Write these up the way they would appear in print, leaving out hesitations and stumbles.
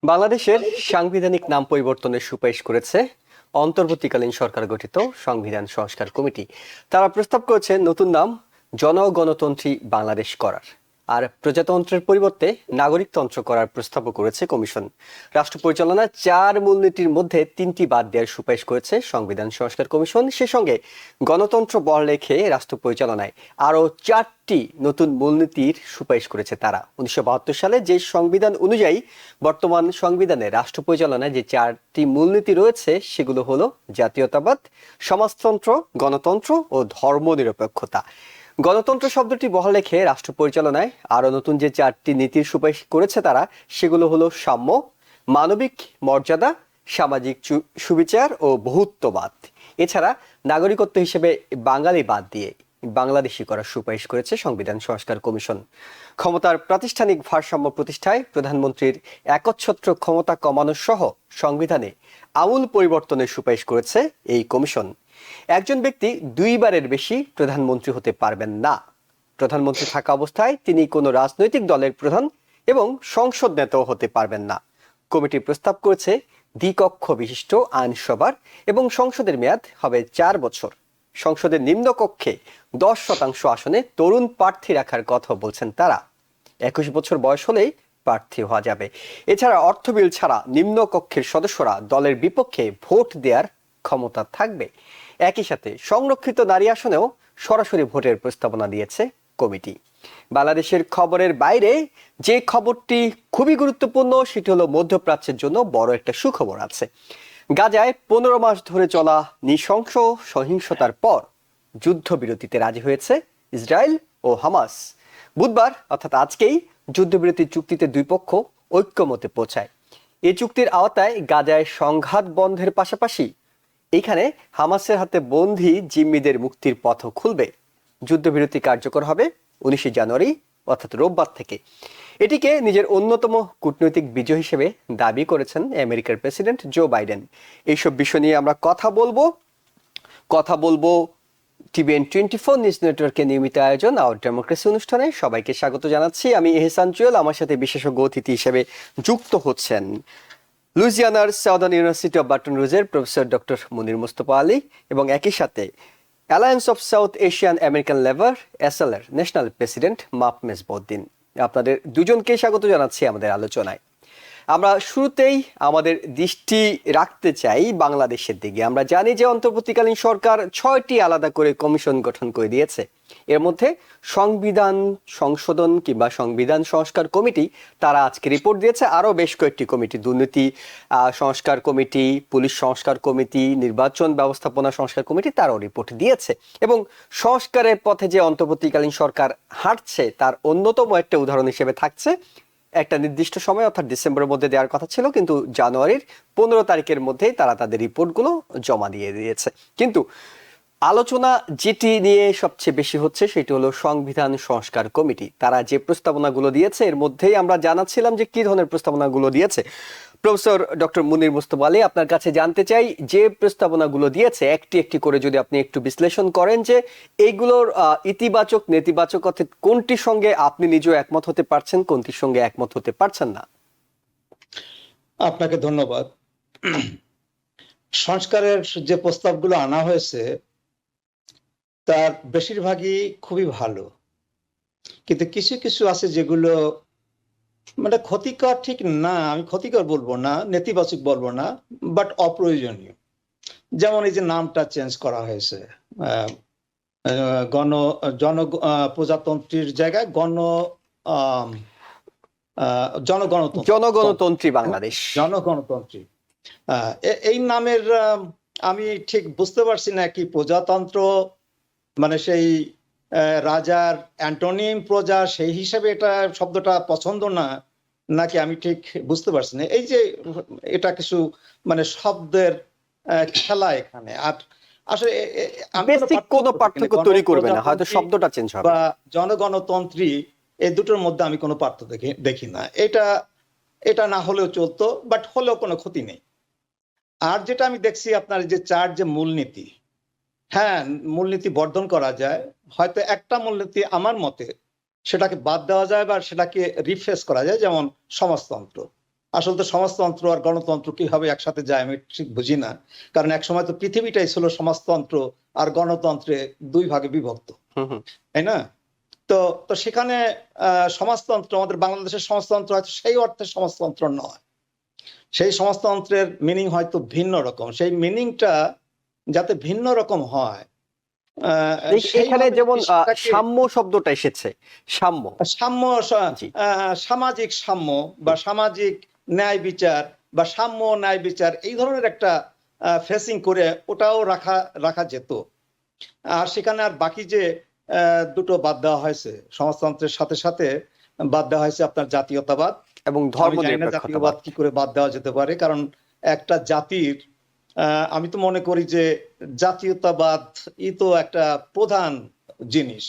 বাংলাদেশের সাংবিধানিক নাম পরিবর্তনের সুপারিশ করেছে অন্তর্বর্তীকালীন সরকার গঠিত সংবিধান সংস্কার কমিটি। তারা প্রস্তাব করেছে নতুন নাম জনগণতন্ত্রী বাংলাদেশ করার আর প্রজাতন্ত্রের পরিবর্তে নাগরিকতন্ত্র করার প্রস্তাবও করেছে কমিশন। রাষ্ট্র পরিচালনার 4 মূলনীতির মধ্যে 3টি বাদ দেওয়ার সুপারিশ করেছে সংবিধান সংস্কার কমিশন। সে সঙ্গে গণতন্ত্র বহাল রেখে রাষ্ট্র পরিচালনায় আরও 4টি নতুন মূলনীতির সুপারিশ করেছে তারা। 1972 সালে যে সংবিধান অনুযায়ী বর্তমান সংবিধানে রাষ্ট্র পরিচালনায় যে 4টি মূলনীতি রয়েছে সেগুলো হলো জাতীয়তাবাদ, সমাজতন্ত্র, গণতন্ত্র ও ধর্মনিরপেক্ষতা। গণতন্ত্র শব্দটি বহাল রেখে রাষ্ট্র পরিচালনায় আরো নতুন যে 4টি নীতির সুপারিশ করেছে তারা, সেগুলো হলো সাম্য, মানবিক মর্যাদা, সামাজিক সুবিচার ও বহুত্ববাদ। এছাড়া নাগরিকত্ব হিসেবে বাঙালি বাদ দিয়ে বাংলাদেশি করার সুপারিশ করেছে সংবিধান সংস্কার কমিশন। ক্ষমতার প্রাতিষ্ঠানিক ভারসাম্য প্রতিষ্ঠায় প্রধানমন্ত্রীর একচ্ছত্র ক্ষমতা কমানো সহ সংবিধানে আমূল পরিবর্তনের সুপারিশ করেছে এই কমিশন। একজন ব্যক্তি 2বারের বেশি প্রধানমন্ত্রী হতে পারবেন না। প্রধানমন্ত্রী থাকা অবস্থায় তিনি কোনো রাজনৈতিক দলের প্রধান এবং সংসদ নেতাও হতে পারবেন না। কমিটি প্রস্তাব করেছে দ্বিকক্ষ বিশিষ্ট আইনসভার এবং সংসদের মেয়াদ হবে 4 বছর। সংসদের নিম্নকক্ষে 10% আসনে তরুণ প্রার্থী রাখার কথা বলছেন তারা। 21 বছর বয়স হলেই প্রার্থী হওয়া যাবে। এছাড়া অর্থ বিল ছাড়া নিম্নকক্ষের সদস্যরা দলের বিপক্ষে ভোট দেওয়ার ক্ষমতা থাকবে। একই সাথে সংরক্ষিত নারী আসনেও সরাসরি ভোটের প্রস্তাবনা দিয়েছে কমিটি। বাংলাদেশের খবরের বাইরে যে খবরটি খুবই গুরুত্বপূর্ণ সেটি হলো মধ্যপ্রাচ্যের জন্য বড় একটা সুখবর আছে। গাজায় 15 মাস ধরে চলা নৃশংস সহিংসতার পর যুদ্ধবিরতিতে রাজি হয়েছে ইসরায়েল ও হামাস। বুধবার অর্থাৎ আজকেই যুদ্ধবিরতি চুক্তিতে দুই পক্ষ ঐক্যমতে পৌঁছায়। এই চুক্তির আওতায় গাজায় সংঘাত বন্ধের পাশাপাশি এখানে হামাসের হাতে বন্দী জিম্মিদের মুক্তির পথও খুলবে। যুদ্ধবিরতি কার্যকর হবে 19 জানুয়ারি অর্থাৎ রোববার থেকে। এটিকে নিজের অন্যতম কূটনৈতিক বিজয় হিসেবে দাবি করেছেন আমেরিকার প্রেসিডেন্ট জো বাইডেন। এইসব বিষয় নিয়ে আমরা কথা বলবো টিভিএন 24 নিউজ নেটওয়ার্কের নিয়মিত আয়োজন আওয়ার ডেমোক্রেসি অনুষ্ঠানে। সবাইকে স্বাগত জানাচ্ছি। আমি এহসান জুয়েল। আমার সাথে বিশেষজ্ঞ অতিথি হিসেবে যুক্ত হচ্ছেন লুইজিয়ানার সাউদার্ন ইউনিভার্সিটি অব বাটন রুজের প্রফেসর ডক্টর মুনির মুস্তফা আলী এবং একই সাথে alliance of South Asian American labour এসএলএর ন্যাশনাল প্রেসিডেন্ট মাপ মেজবউদ্দিন। আপনাদের দুজনকে স্বাগত জানাচ্ছি আমাদের আলোচনায়। আমরা শুরুতেই আমাদের দৃষ্টি রাখতে চাই বাংলাদেশের দিকে। আমরা জানি যে অন্তর্বর্তীকালীন সরকার 6টি আলাদা করে কমিশন গঠন করে দিয়েছে। এর মধ্যে সংবিধান সংশোধন কিংবা সংবিধান সংস্কার কমিটি তারা আজকে রিপোর্ট দিয়েছে। আরও বেশ কয়েকটি কমিটি, দুর্নীতি সংস্কার কমিটি, পুলিশ সংস্কার কমিটি, নির্বাচন ব্যবস্থাপনা সংস্কার কমিটি, তারাও রিপোর্ট দিয়েছে। এবং সংস্কারের পথে যে অন্তর্বর্তীকালীন সরকার হাঁটছে তার অন্যতম একটা উদাহরণ হিসেবে থাকছে একটা নির্দিষ্ট সময় অর্থাৎ ডিসেম্বরের মধ্যে দেওয়ার কথা ছিল, কিন্তু জানুয়ারির 15 তারিখের মধ্যেই তারা তাদের রিপোর্টগুলো জমা দিয়ে দিয়েছে। কিন্তু আলোচনা যেটি নিয়ে সবচেয়ে বেশি হচ্ছে সেটি হলো সংবিধান সংস্কার কমিটি। তারা যে প্রস্তাবনাগুলো দিয়েছে এর মধ্যেই আমরা জানাচ্ছিলাম যে কি ধরনের প্রস্তাবনাগুলো দিয়েছে। প্রফেসর ডক্টর মুনির মুস্তফা আলী, আপনার কাছে জানতে চাই যে প্রস্তাবনাগুলো দিয়েছে একটি একটি করে যদি আপনি একটু বিশ্লেষণ করেন যে এইগুলোর ইতিবাচক নেতিবাচক অর্থাৎ কোনটির সঙ্গে আপনি নিজেও একমত হতে পারছেন, কোনটির সঙ্গে একমত হতে পারছেন না। আপনাকে ধন্যবাদ। সংস্কারের যে প্রস্তাবগুলো আনা হয়েছে তার বেশিরভাগই খুবই ভালো, কিন্তু কিছু কিছু আছে যেগুলো মানে ক্ষতিকর, ঠিক না, আমি ক্ষতিকর বলবো না, নেতিবাচক বলবো না, বাট অপ্রয়োজনীয়। যেমন এই যে নামটা চেঞ্জ করা হয়েছে, প্রজাতন্ত্রীর জায়গায় জনগণতন্ত্রী বাংলাদেশ, জনগণতন্ত্রী। এই নামের আমি ঠিক বুঝতে পারছি না কি প্রজাতন্ত্র মানে সেই রাজার অ্যান্টোনিম প্রজা, সেই হিসাবে এটা শব্দটা পছন্দ না নাকি আমি ঠিক বুঝতে পারছি না। এই যে এটা কিছু মানে শব্দের খেলা এখানে, আর আসলে কোনো পার্থক্য তৈরি করবে না, হয়তো শব্দটা চেঞ্জ হবে। বা জনগণতন্ত্রী এই দুটোর মধ্যে আমি কোনো পার্থক্য দেখি না। এটা না হলেও চলতো, বাট হলেও কোনো ক্ষতি নেই। আর যেটা আমি দেখছি আপনার যে 4 যে মূলনীতি, হ্যাঁ মূলনীতি বর্ধন করা যায়, হয়তো একটা মূলনীতি আমার মতে সেটাকে বাদ দেওয়া যায় বা সেটাকে রিফ্রেশ করা যায়, যেমন সমাজতন্ত্র। আসলে তো সমাজতন্ত্র আর গণতন্ত্র কিভাবে একসাথে যায় আমি ঠিক বুঝি না, কারণ এক সময় তো পৃথিবীটাই ছিল সমাজতন্ত্র আর গণতন্ত্রে দুই ভাগে বিভক্ত, হুম হুম। তাই না? তো তো সেখানে সমাজতন্ত্র, আমাদের বাংলাদেশের সমাজতন্ত্র হয়তো সেই অর্থে সমাজতন্ত্র নয়, সেই সমাজতন্ত্রের মিনিং হয়তো ভিন্ন রকম, সেই মিনিংটা যাতে ভিন্ন রকম হয় এখানে সেইভাবে যেমন যদি সেটাকে সাম্য শব্দটা এসেছে, সাম্য। সাম্য, জি। সামাজিক সাম্য বা হুম, সামাজিক ন্যায় বিচার বা সাম্য ন্যায় বিচার এই ধরনের একটা ফেসিং করে ওটাও রাখা রাখা যেত। আর সেখানে আর বাকি যে দুটো বাদ দেওয়া হয়েছে সমাজতন্ত্রের সাথে সাথে, বাদ দেওয়া হয়েছে আপনার জাতীয়তাবাদ। এবং আমি জানি না ধর্মনিরপেক্ষতাবাদ। জাতীয়বাদ কি করে বাদ দেওয়া যেতে পারে, কারণ একটা জাতির আমি তো মনে করি যে জাতীয়তাবাদ ই তো একটা প্রধান জিনিস,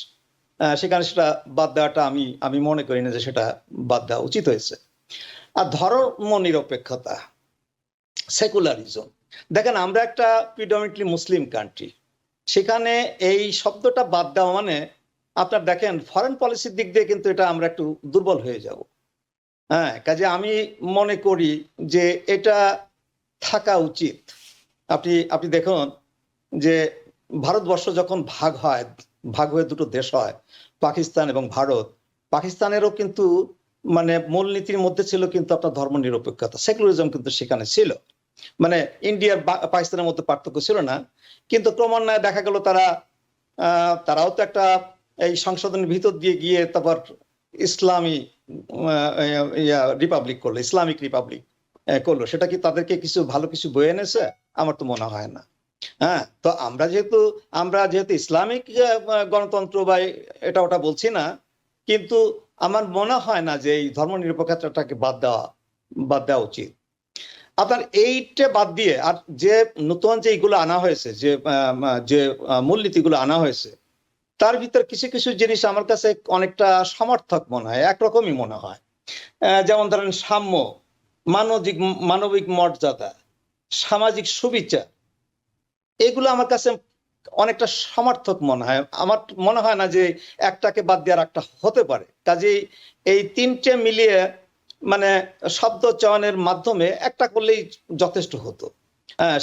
সেখানে সেটা বাদ দেওয়াটা আমি আমি মনে করি না যে সেটা বাদ দেওয়া উচিত হয়েছে। আর ধর্ম নিরপেক্ষতা, সেকুলারিজম, দেখেন আমরা একটা প্রিডমিনেন্টলি মুসলিম কান্ট্রি, সেখানে এই শব্দটা বাদ দেওয়া মানে আপনার দেখেন ফরেন পলিসির দিক দিয়ে কিন্তু এটা আমরা একটু দুর্বল হয়ে যাব। হ্যাঁ, কাজে আমি মনে করি যে এটা থাকা উচিত। আপনি আপনি দেখুন যে ভারতবর্ষ যখন ভাগ হয়, ভাগ হয়ে দুটো দেশ হয়, পাকিস্তান এবং ভারত, পাকিস্তানেরও কিন্তু মানে মূলনীতির মধ্যে ছিল কিন্তু আপনার ধর্ম নিরপেক্ষতা, সেকুলারিজম কিন্তু সেখানে ছিল। মানে ইন্ডিয়ার পাকিস্তানের মধ্যে পার্থক্য ছিল না, কিন্তু ক্রমান্বয়ে দেখা গেল তারা তারাও তো একটা এই সংশোধনের ভিতর দিয়ে গিয়ে তারপর ইসলামী রিপাবলিক করলো, ইসলামিক রিপাবলিক করলো। সেটা কি তাদেরকে কিছু ভালো কিছু বয়ে এনেছে? আমার তো মনে হয় না। হ্যাঁ, তো আমরা যেহেতু ইসলামিক গণতন্ত্র বা এটা ওটা বলছি না, কিন্তু আমার মনে হয় না যে এই ধর্ম নিরপেক্ষতাটাকে বাদ দেওয়া উচিত। আপনার এইটা বাদ দিয়ে আর যে নতুন যে এইগুলো আনা হয়েছে, যে মূলনীতিগুলো আনা হয়েছে, তার ভিতর কিছু কিছু জিনিস আমার কাছে অনেকটা সমর্থক মনে হয়, একরকমই মনে হয়। যেমন ধরেন সাম্য, মানবিক মানবিক মর্যাদা, সামাজিক সুবিচার, এগুলো আমার কাছে অনেকটা সমর্থক মনে হয়। আমার মনে হয় না যে একটাকে বাদ দিয়ে আর একটা হতে পারে। কাজেই এই তিনটে মিলিয়ে মানে শব্দ চয়নের মাধ্যমে একটা করলেই যথেষ্ট হতো।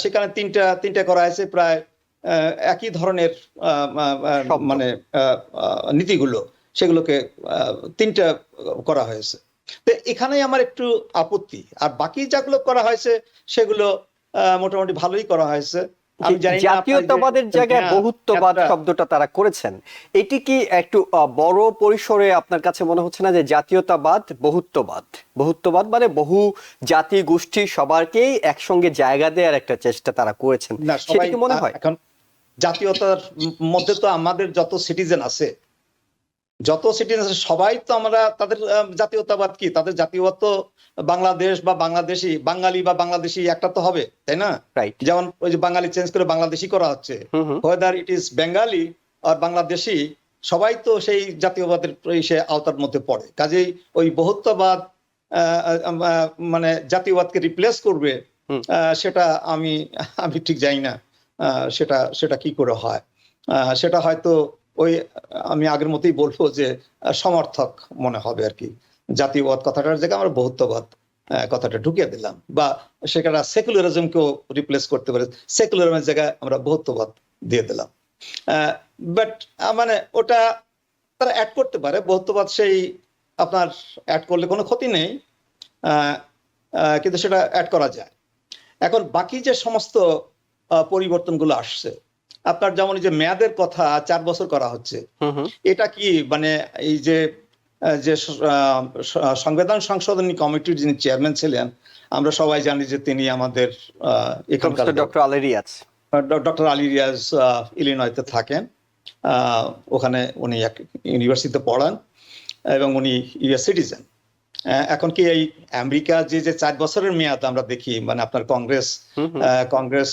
সেখানে তিনটা তিনটা করা হয়েছে প্রায় একই ধরনের শব্দ। মানে নীতিগুলো, সেগুলোকে তিনটা করা হয়েছে। তো এখানেই আমার একটু আপত্তি। আর বাকি যেগুলো করা হয়েছে সেগুলো মোটামুটি ভালোই করা হয়েছে। যে আমি জানি না আপনার যে জাতীয়তাবাদের জায়গায় বহুত্ববাদ একটা শব্দটা তারা করেছেন, এটি কি একটু বড় পরিসরে আপনার কাছে মনে হচ্ছে না? যে জাতীয়তাবাদ, বহুত্ববাদ, বহুত্ববাদ মানে বহু জাতি গোষ্ঠী সবারকেই একসঙ্গে জায়গা দেওয়ার একটা চেষ্টা তারা করেছেন, না, সেটা সবাই কি মনে হয়? এখন জাতীয়তার মধ্যে তো আমাদের যত সিটিজেন আছে, সবাই তো আমরা তাদের জাতীয়তাবাদ কি, তাদের জাতীয়বাদ তো বাংলাদেশ বা বাংলাদেশি, বাঙালি বা বাংলাদেশি একটা তো হবে, তাই না? রাইট। যেমন ওই যে বাঙালি চেঞ্জ করে বাংলাদেশি করা হচ্ছে, হুম হুম। হোয়েদার ইট ইজ বেঙ্গালি আর বাংলাদেশি, সবাই তো সেই জাতীয়বাদের সে আওতার মধ্যে পড়ে। কাজেই ওই বহুত্ববাদ মানে জাতীয়বাদকে রিপ্লেস করবে, হুম। সেটা আমি আমি ঠিক জানি না সেটা সেটা কি করে হয়। সেটা হয়তো ওই আমি আগের মতোই বলবো যে সমর্থক মনে হবে আর কি। জাতীয়বাদ কথাটার জায়গায় আমরা বহুত্ববাদ কথাটা ঢুকিয়ে দিলাম, বা সেখানে সেকুলারিজমকেও রিপ্লেস করতে পারে, সেকুলারিজমের জায়গায় আমরা বহুত্ববাদ দিয়ে দিলাম। বাট মানে ওটা তারা অ্যাড করতে পারে, বহুত্ববাদ সেই আপনার অ্যাড করলে কোনো ক্ষতি নেই, কিন্তু সেটা অ্যাড করা যায়। এখন বাকি যে সমস্ত পরিবর্তনগুলো আসছে, আপনার যেমন এই যে মেয়াদের কথা 4 বছর করা হচ্ছে, হুম হুম। এটা কি মানে এই যে যে সংবিধান সংশোধনী কমিটির যিনি চেয়ারম্যান ছিলেন, আমরা সবাই জানি যে তিনি আমাদের এখানকার professor doctor Ali Riaz. Doctor Ali Riaz ইলিনয়তে থাকেন। ওখানে উনি এক ইউনিভার্সিটিতে পড়ান এবং উনি ইউএস সিটিজেন। এখন কি এই আমেরিকা যে 4 বছরের মেয়াদ আমরা দেখি, মানে আপনার কংগ্রেস, হুম হুম। কংগ্রেস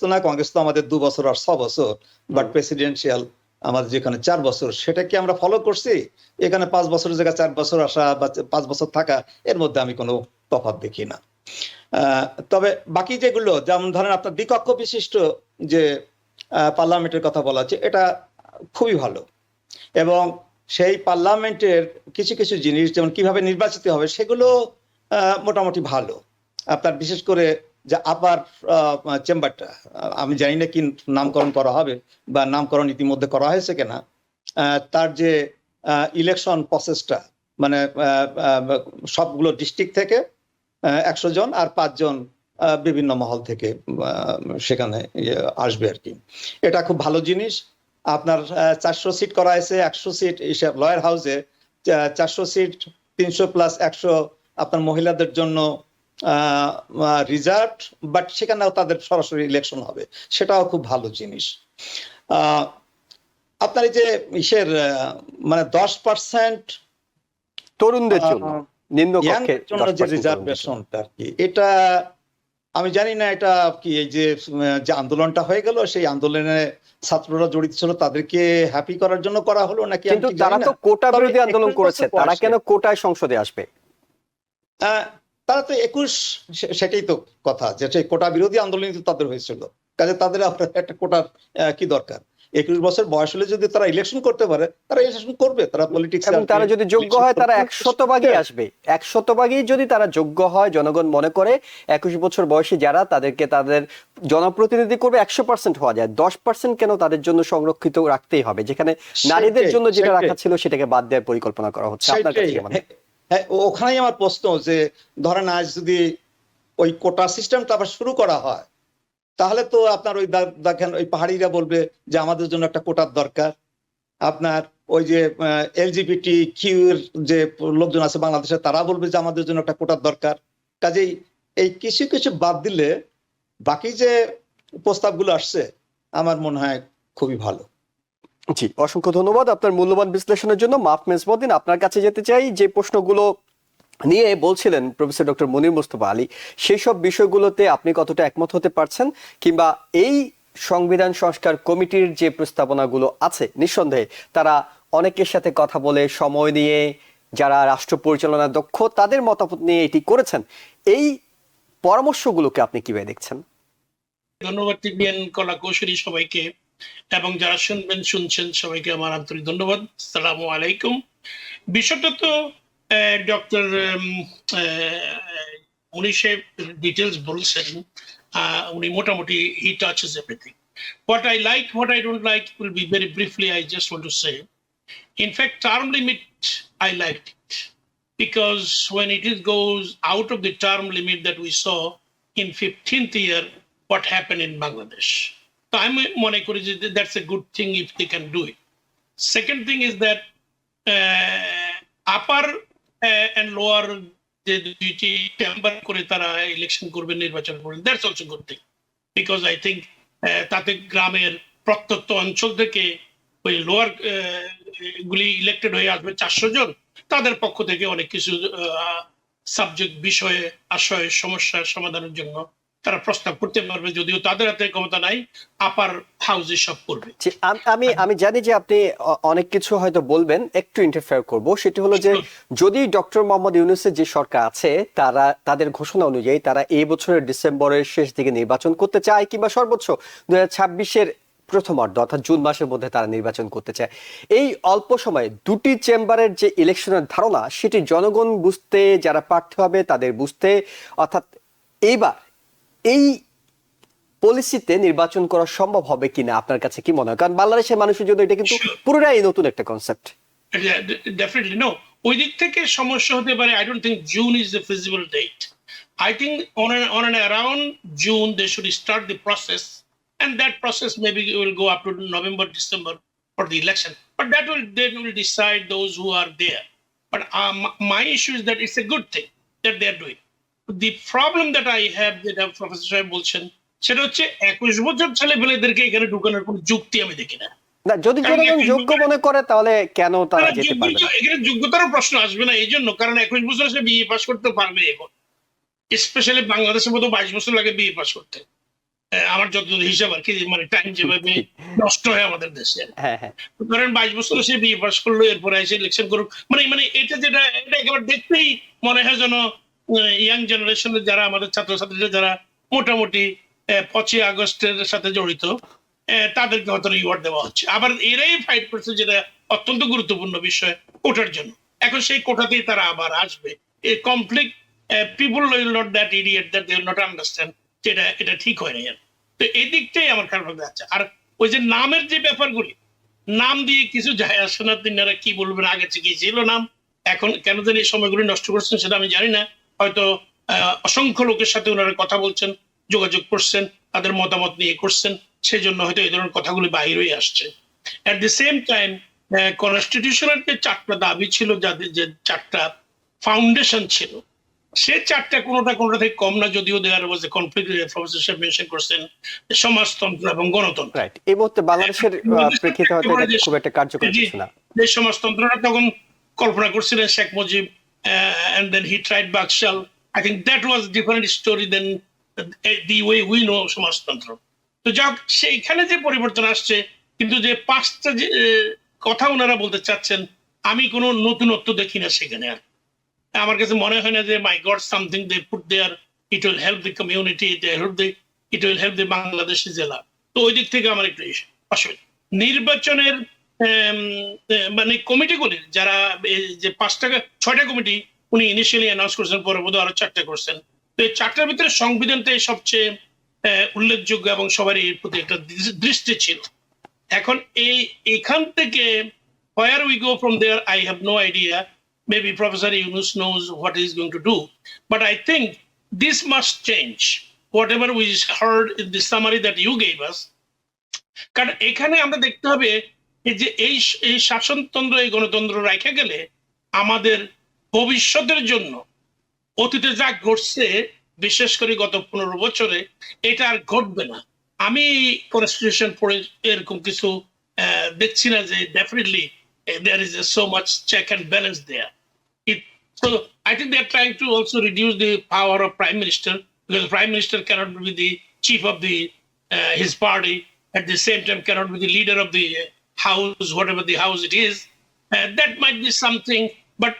তো না, কংগ্রেস তো আমাদের 2 বছর আর 6 বছর, বাট প্রেসিডেন্সিয়াল আমাদের যেখানে 4 বছর, সেটা কি আমরা ফলো করছি? এখানে 5 বছরের জায়গায় 4 বছর আসা বা 5 বছর থাকা, এর মধ্যে আমি কোনো তফাৎ দেখি না। তবে বাকি যেগুলো, যেমন ধরেন আপনার দ্বিকক্ষ বিশিষ্ট যে পার্লামেন্টের কথা বলা হচ্ছে, এটা খুবই ভালো। এবং সেই পার্লামেন্টের কিছু কিছু জিনিস, যেমন কিভাবে নির্বাচিত হবে, সেগুলো মোটামুটি ভালো। আপনার বিশেষ করে যে আপার চেম্বারটা, আমি জানি না কি নামকরণ করা হবে বা নামকরণ ইতিমধ্যে করা হয়েছে কিনা, তার যে ইলেকশন প্রসেসটা, মানে সবগুলো ডিস্ট্রিক্ট থেকে 100 জন আর 5 জন বিভিন্ন মহল থেকে সেখানে আসবে আর কি। এটা খুব ভালো জিনিস। আপনার 400 সিট করা হয়েছে, 100 সিট লয়ার হাউসে, 400 সিট, 300 প্লাস 100 আপনার মহিলাদের জন্য রিজার্ভ, বাট সেখানেও তাদের সরাসরি ইলেকশন হবে, সেটাও খুব ভালো জিনিস। আপনার এই যে ইসের মানে 10% তরুণদের জন্য নিম্ন কক্ষে জন্য যে রিজার্ভেশনটা আর কি, এটা আমি জানি না এটা কি এই যে আন্দোলনটা হয়ে গেল, সেই আন্দোলনে ছাত্ররা জড়িত ছিল, তাদেরকে হ্যাপি করার জন্য করা হলো নাকি, কিন্তু তারা তো কোটা বিরোধী আন্দোলন করেছে, তারা কেন কোটায় সংসদে আসবে? তারা তো 21, সেটাই তো কথা, যে সেই কোটা বিরোধী আন্দোলন তো তাদের হয়েছিল, কাজে তাদের একটা কোটার কি দরকার? 21 বছর বয়স হলে যদি তারা ইলেকশন করতে পারে, তারা ইলেকশন করবে, তারা পলিটিক্স, এবং তারা যদি যোগ্য হয় তারা 100% আসবে। 100% যদি তারা যোগ্য হয়, জনগণ মনে করে 21 বছর বয়সী যারা, তাদেরকে তাদের জনপ্রতিনিধি করবে, 100% হওয়া যায়। 10% কেন তাদের জন্য সংরক্ষিত রাখতেই হবে, যেখানে নারীদের জন্য যেটা রাখা ছিল সেটাকে বাদ দেওয়ার পরিকল্পনা করা হচ্ছে? আপনার কাছে কেমন? হ্যাঁ, ওখানেই আমার প্রশ্ন, যে ধরেন আজ যদি ওই কোটা সিস্টেমটা আবার শুরু করা হয়, তাহলে তো আপনার ওই দেখেন ওই পাহাড়িরা বলবে যে আমাদের জন্য একটা কোটার দরকার। আপনার ওই যে এলজিবিটি কিউর যে লোকজন আছে বাংলাদেশে, তারা বলবে যে আমাদের জন্য একটা কোটার দরকার। কাজেই এই কিছু কিছু বাদ দিলে বাকি যে প্রস্তাবগুলো আসছে আমার মনে হয় খুবই ভালো। জি, অসংখ্য ধন্যবাদ আপনার মূল্যবান বিশ্লেষণের জন্য। মাহফুজ মেজমুদ্দিন, আপনার কাছে যেতে চাই, যে প্রশ্নগুলো নিয়ে বলছিলেন প্রফেসর ডক্টর মনির মোস্তফা আলী, সেই সব বিষয়গুলোতে আপনি কতটা একমত হতে পারছেন, কিংবা এই সংবিধান সংস্কার কমিটির যে প্রস্তাবনাগুলো আছে, নিঃসন্দেহে তারা অনেকের সাথে কথা বলে, সময় নিয়ে, যারা রাষ্ট্র পরিচালনা দক্ষ তাদের মতামত নিয়ে এটি করেছেন, এই পরামর্শগুলোকে আপনি কিভাবে দেখছেন? ধন্যবাদ টিভিএন কলা কৌশলী সবাইকে, এবং যারা শুনছেন সবাইকে আমার আন্তরিক ধন্যবাদ। আসসালামু আলাইকুম। বিষয়টা তো ডক্টর উনিশে ডিটেলস বলছেন, উনি মোটামুটি he touches everything. What I like, what I don't like will be very briefly. I just want to say, in fact, term limit, I liked it, because when it goes out of the term limit that we saw in 15th year, what happened in Bangladesh. So I'm mone kori je that's a good thing if they can do it. Second thing is that upper and lower যে দুইটি chamber করে তারা election করবে, নির্বাচন করবেন, that's also good thing, because I think তাতে গ্রামের প্রত্যন্ত অঞ্চল থেকে ওই লোয়ার গুলি ইলেক্টেড হয়ে আসবে 400 জন, তাদের পক্ষ থেকে অনেক কিছু সাবজেক্ট, বিষয়ে, আশয়, সমস্যার সমাধানের জন্য তারা প্রস্তাব করতে পারবে, যদিও তাদের হাতে ক্ষমতা নাই, আপার হাউসে সব করবে। আমি জানি যে আপনি অনেক কিছু হয়তো বলবেন, একটু ইন্টারফেয়ার করব। সেটি হলো যে যদি ডক্টর মোহাম্মদ ইউনূসের যে সরকার আছে, তারা তাদের ঘোষণা অনুযায়ী তারা এই বছরের ডিসেম্বরের শেষ দিকে নির্বাচন করতে চায়, কিংবা সর্বোচ্চ 2026-এর প্রথমার্ধ অর্থাৎ জুন মাসের মধ্যে তারা নির্বাচন করতে চায়, এই অল্প সময়ে দুটি চেম্বারের যে ইলেকশনের ধারণা, সেটি জনগণ বুঝতে, যারা প্রার্থী হবে তাদের বুঝতে, অর্থাৎ এইবার এই পলিসিতে নির্বাচন করা সম্ভব হবে কিনা আপনার কাছে কি মনে হয়? কারণ বাংলাদেশের মানুষের জন্য এটা কিন্তু পুরোটাই নতুন একটা কনসেপ্ট। ডেফিনেটলি নো, ওই দিক থেকে সমস্যা হতে পারে। I don't think June is the feasible date. I think on and around June they should start the process, and that process maybe will go up to November, December for the election, but that will decide those who are there. But my issue is that it's a good thing that they are doing. The problem that I have, যেটা professor সাহেব বলছেন, সেটা হচ্ছে 21 বছর ছেলেপেলেদেরকে এখানে ঢুকানোর কোনো যুক্তি আমি দেখি না। যদি জনগণ যোগ্য মনে করে তাহলে কেন তারা যেতে পারবে না? এখানে যোগ্যতার প্রশ্ন আসবে না এই জন্য, কারণ 21 বছর সে বিএ পাস করতে পারবে এখন। স্পেশালি বাংলাদেশের মতো 22 বছর লাগে বিএ পাস করতে, আমার যত হিসাব আর কি, মানে টাইম যেভাবে নষ্ট হয় আমাদের দেশে। ধরেন 22 বছর সে বিএ পাস করলো, এরপরে এসে ইলেকশন করুক, মানে এটা যেটা, এটা একেবারে দেখতেই মনে হয় যেন ইয়াং জেনারেশনের যারা আমাদের ছাত্রছাত্রীরা যারা মোটামুটি 25 আগস্টের সাথে জড়িত, তাদেরকে হয়তো রিওয়ার্ড দেওয়া হচ্ছে। আবার এরাই ফাইট করছে, যেটা অত্যন্ত গুরুত্বপূর্ণ বিষয়, কোটার জন্য। এখন সেই কোটাতেই তারা আবার আসবে। এই conflict people will not that idiot that they will not understand যে এটা ঠিক হয় না। তো এই দিকটাই আমার খারাপ লাগছে। আচ্ছা, আর ওই যে নামের যে ব্যাপারগুলি, নাম দিয়ে কিছু যায় আসে না। তিনারা কি বলবেন, আগে থেকে ছিল নাম, এখন কেন যেন এই সময়গুলি নষ্ট করছেন সেটা আমি জানি না। হয়তো অসংখ্য লোকের সাথে ওনারা কথা বলছেন, যোগাযোগ করছেন, তাদের মতামত নিয়ে করছেন, সেই জন্য হয়তো এই ধরনের কথাগুলি বাহির হয়ে আসছে। অ্যাট দি সেম টাইম কনস্টিটিউশনের যে 4টা দাবি ছিল, যাদের যে 4টা ফাউন্ডেশন ছিল, সে 4টা কোনোটা থেকে কম না, যদিও দেয়ার ওয়াজ এ কনফ্লিক্ট, প্রফেসর সাহেব মেনশন করছেন সমাজতন্ত্র এবং গণতন্ত্র। রাইট, এই মুহূর্তে বাংলাদেশের প্রেক্ষিতে হয়তো এটা খুব একটা কার্যকর কিছু না। যে সমাজতন্ত্রটা তখন কল্পনা করছিলেন Sheikh Mujib, and then he tried Bakshal. I think that was a different story than the way we know সমাজতন্ত্র। তো যাক, সেইখানে যে পরিবর্তন আসছে, কিন্তু যে 5টা যে কথা ওনারা বলতে চাচ্ছেন, আমি কোনো নতুনত্ব দেখি না সেখানে। আর আমার কাছে মনে হয় না যে my God something they put there, it will help the community, it will help the Bangladeshi জেলা। তো ওই দিক থেকে আমার একটু অসুবিধা। নির্বাচনের মানে কমিটিগুলির যারা যে 6টা কমিটি উনি ইনিশিয়ালি অ্যানাউন্স করছেন, পরে বোধ আরো 4টা করছেন। তো এই 4টার ভিতরে সংবিধানটাই সবচেয়ে উল্লেখযোগ্য এবং সবারই এর প্রতি একটা দৃষ্টি ছিল। এখন এখান থেকে where we go from there, I have no idea. Maybe Professor Yunus knows what he's going to do, but I think this must change. Whatever we heard in the summary that you gave us, কারণ এখানে আমরা দেখতে হবে যে এই শাসনতন্ত্র, এই গণতন্ত্র রাখা গেলে আমাদের ভবিষ্যতের জন্য অতীতে যা ঘটছে, বিশেষ করে গত 15 বছরে, এটা আর ঘটবে না। আমি কনস্টিটিউশন পড়ে এরকম কিছু দেখছি না যে definitely there is so much check and balance there. So I think they are trying to also reduce the power of Prime Minister, because Prime Minister cannot be the chief of his party, at the same time cannot be the leader of the house, whatever the house it is. That might be something, but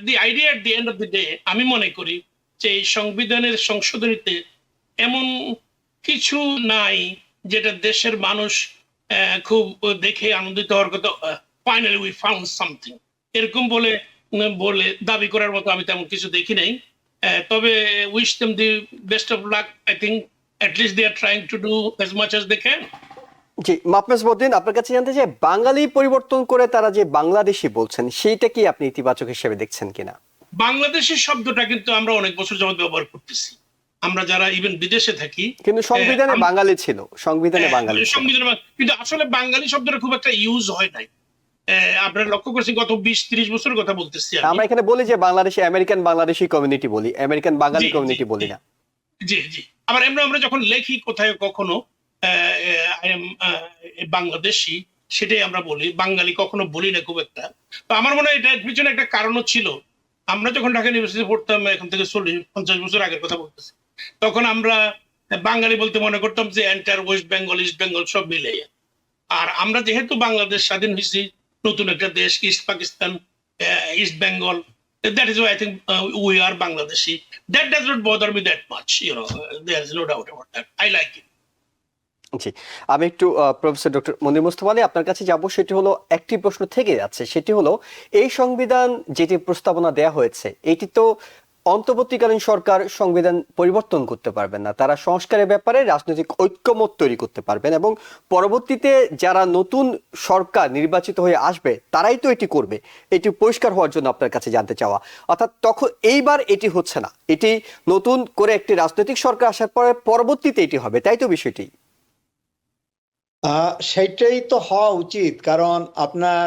the idea at the end of the day, আমি মনে করি যে এই সংবিধানের সংশোধনীতে এমন কিছু নাই যেটা দেশের মানুষ খুব দেখে আনন্দিত হওয়ার কথা। ফাইনালি উই ফাউন্ড সামথিং, এরকম বলে দাবি করার মতো আমি তেমন কিছু দেখি নাই। তবে wish them the best of luck. I think at least they are trying to do as much as they can. জি, মাহফুজ মদ্দিন, আপনার কাছে জানতে চাই, বাঙালি পরিবর্তন করে তারা যে বাংলাদেশি বলছেন, সেইটা কি আপনি ইতিবাচক হিসেবে দেখছেন কিনা? বাংলাদেশি শব্দটা কিন্তু আমরা অনেক বছর যাবত ব্যবহার করতেছি, আমরা যারা ইভেন বিদেশে থাকি। কিন্তু সংবিধানে বাঙালি ছিল, সংবিধানে বাঙালি ছিল। কিন্তু আসলে বাঙালি শব্দটা খুব একটা ইউজ হয় নাই। আপনারা লক্ষ্য করছেন গত 20-30 বছরের কথা বলতেছি। আমরা এখানে বলি যে বাংলাদেশে আমেরিকান বাংলাদেশি কমিউনিটি বলি, আমেরিকান বাঙালি কমিউনিটি বলি না। জি জি। আবার আমরা যখন লেখি কোথায় কখনো আই এম বাংলাদেশি, সেটাই আমরা বলি, বাঙালি কখনো বলি না খুব একটা। তো আমার মনে হয় এটার পিছনে একটা কারণও ছিল। আমরা যখন ঢাকা ইউনিভার্সিটি পড়তাম, এখন থেকে 40-50 বছর আগের কথা বলতেছি, তখন আমরা বাঙালি বলতে মনে করতাম যে enter West Bengal, east Bengal সব মিলে। আর আমরা যেহেতু বাংলাদেশ স্বাধীন হয়েছি, নতুন একটা দেশ, east Pakistan, east Bengal, that is why I think we are Bangladeshi. That does not bother me that much, there is no doubt about that. I like it. জি, আমি একটু প্রফেসর ডক্টর মনির মুস্তফা আলী আপনার কাছে যাব। সেটি হলো, একটি প্রশ্ন থেকে যাচ্ছে, সেটি হলো এই সংবিধান যেটি প্রস্তাবনা দেয়া হয়েছে, এটি তো অন্তর্বর্তীকালীন সরকার সংবিধান পরিবর্তন করতে পারবেন না, তারা সংস্কারের ব্যাপারে রাজনৈতিক ঐক্যমত তৈরি করতে পারবেন, এবং পরবর্তীতে যারা নতুন সরকার নির্বাচিত হয়ে আসবে তারাই তো এটি করবে। এটি পরিষ্কার হওয়ার জন্য আপনার কাছে জানতে চাওয়া, অর্থাৎ তখন এইবার এটি হচ্ছে না, এটি নতুন করে একটি রাজনৈতিক সরকার আসার পরে পরবর্তীতে এটি হবে, তাই তো বিষয়টি? সেটাই তো হওয়া উচিত, কারণ আপনার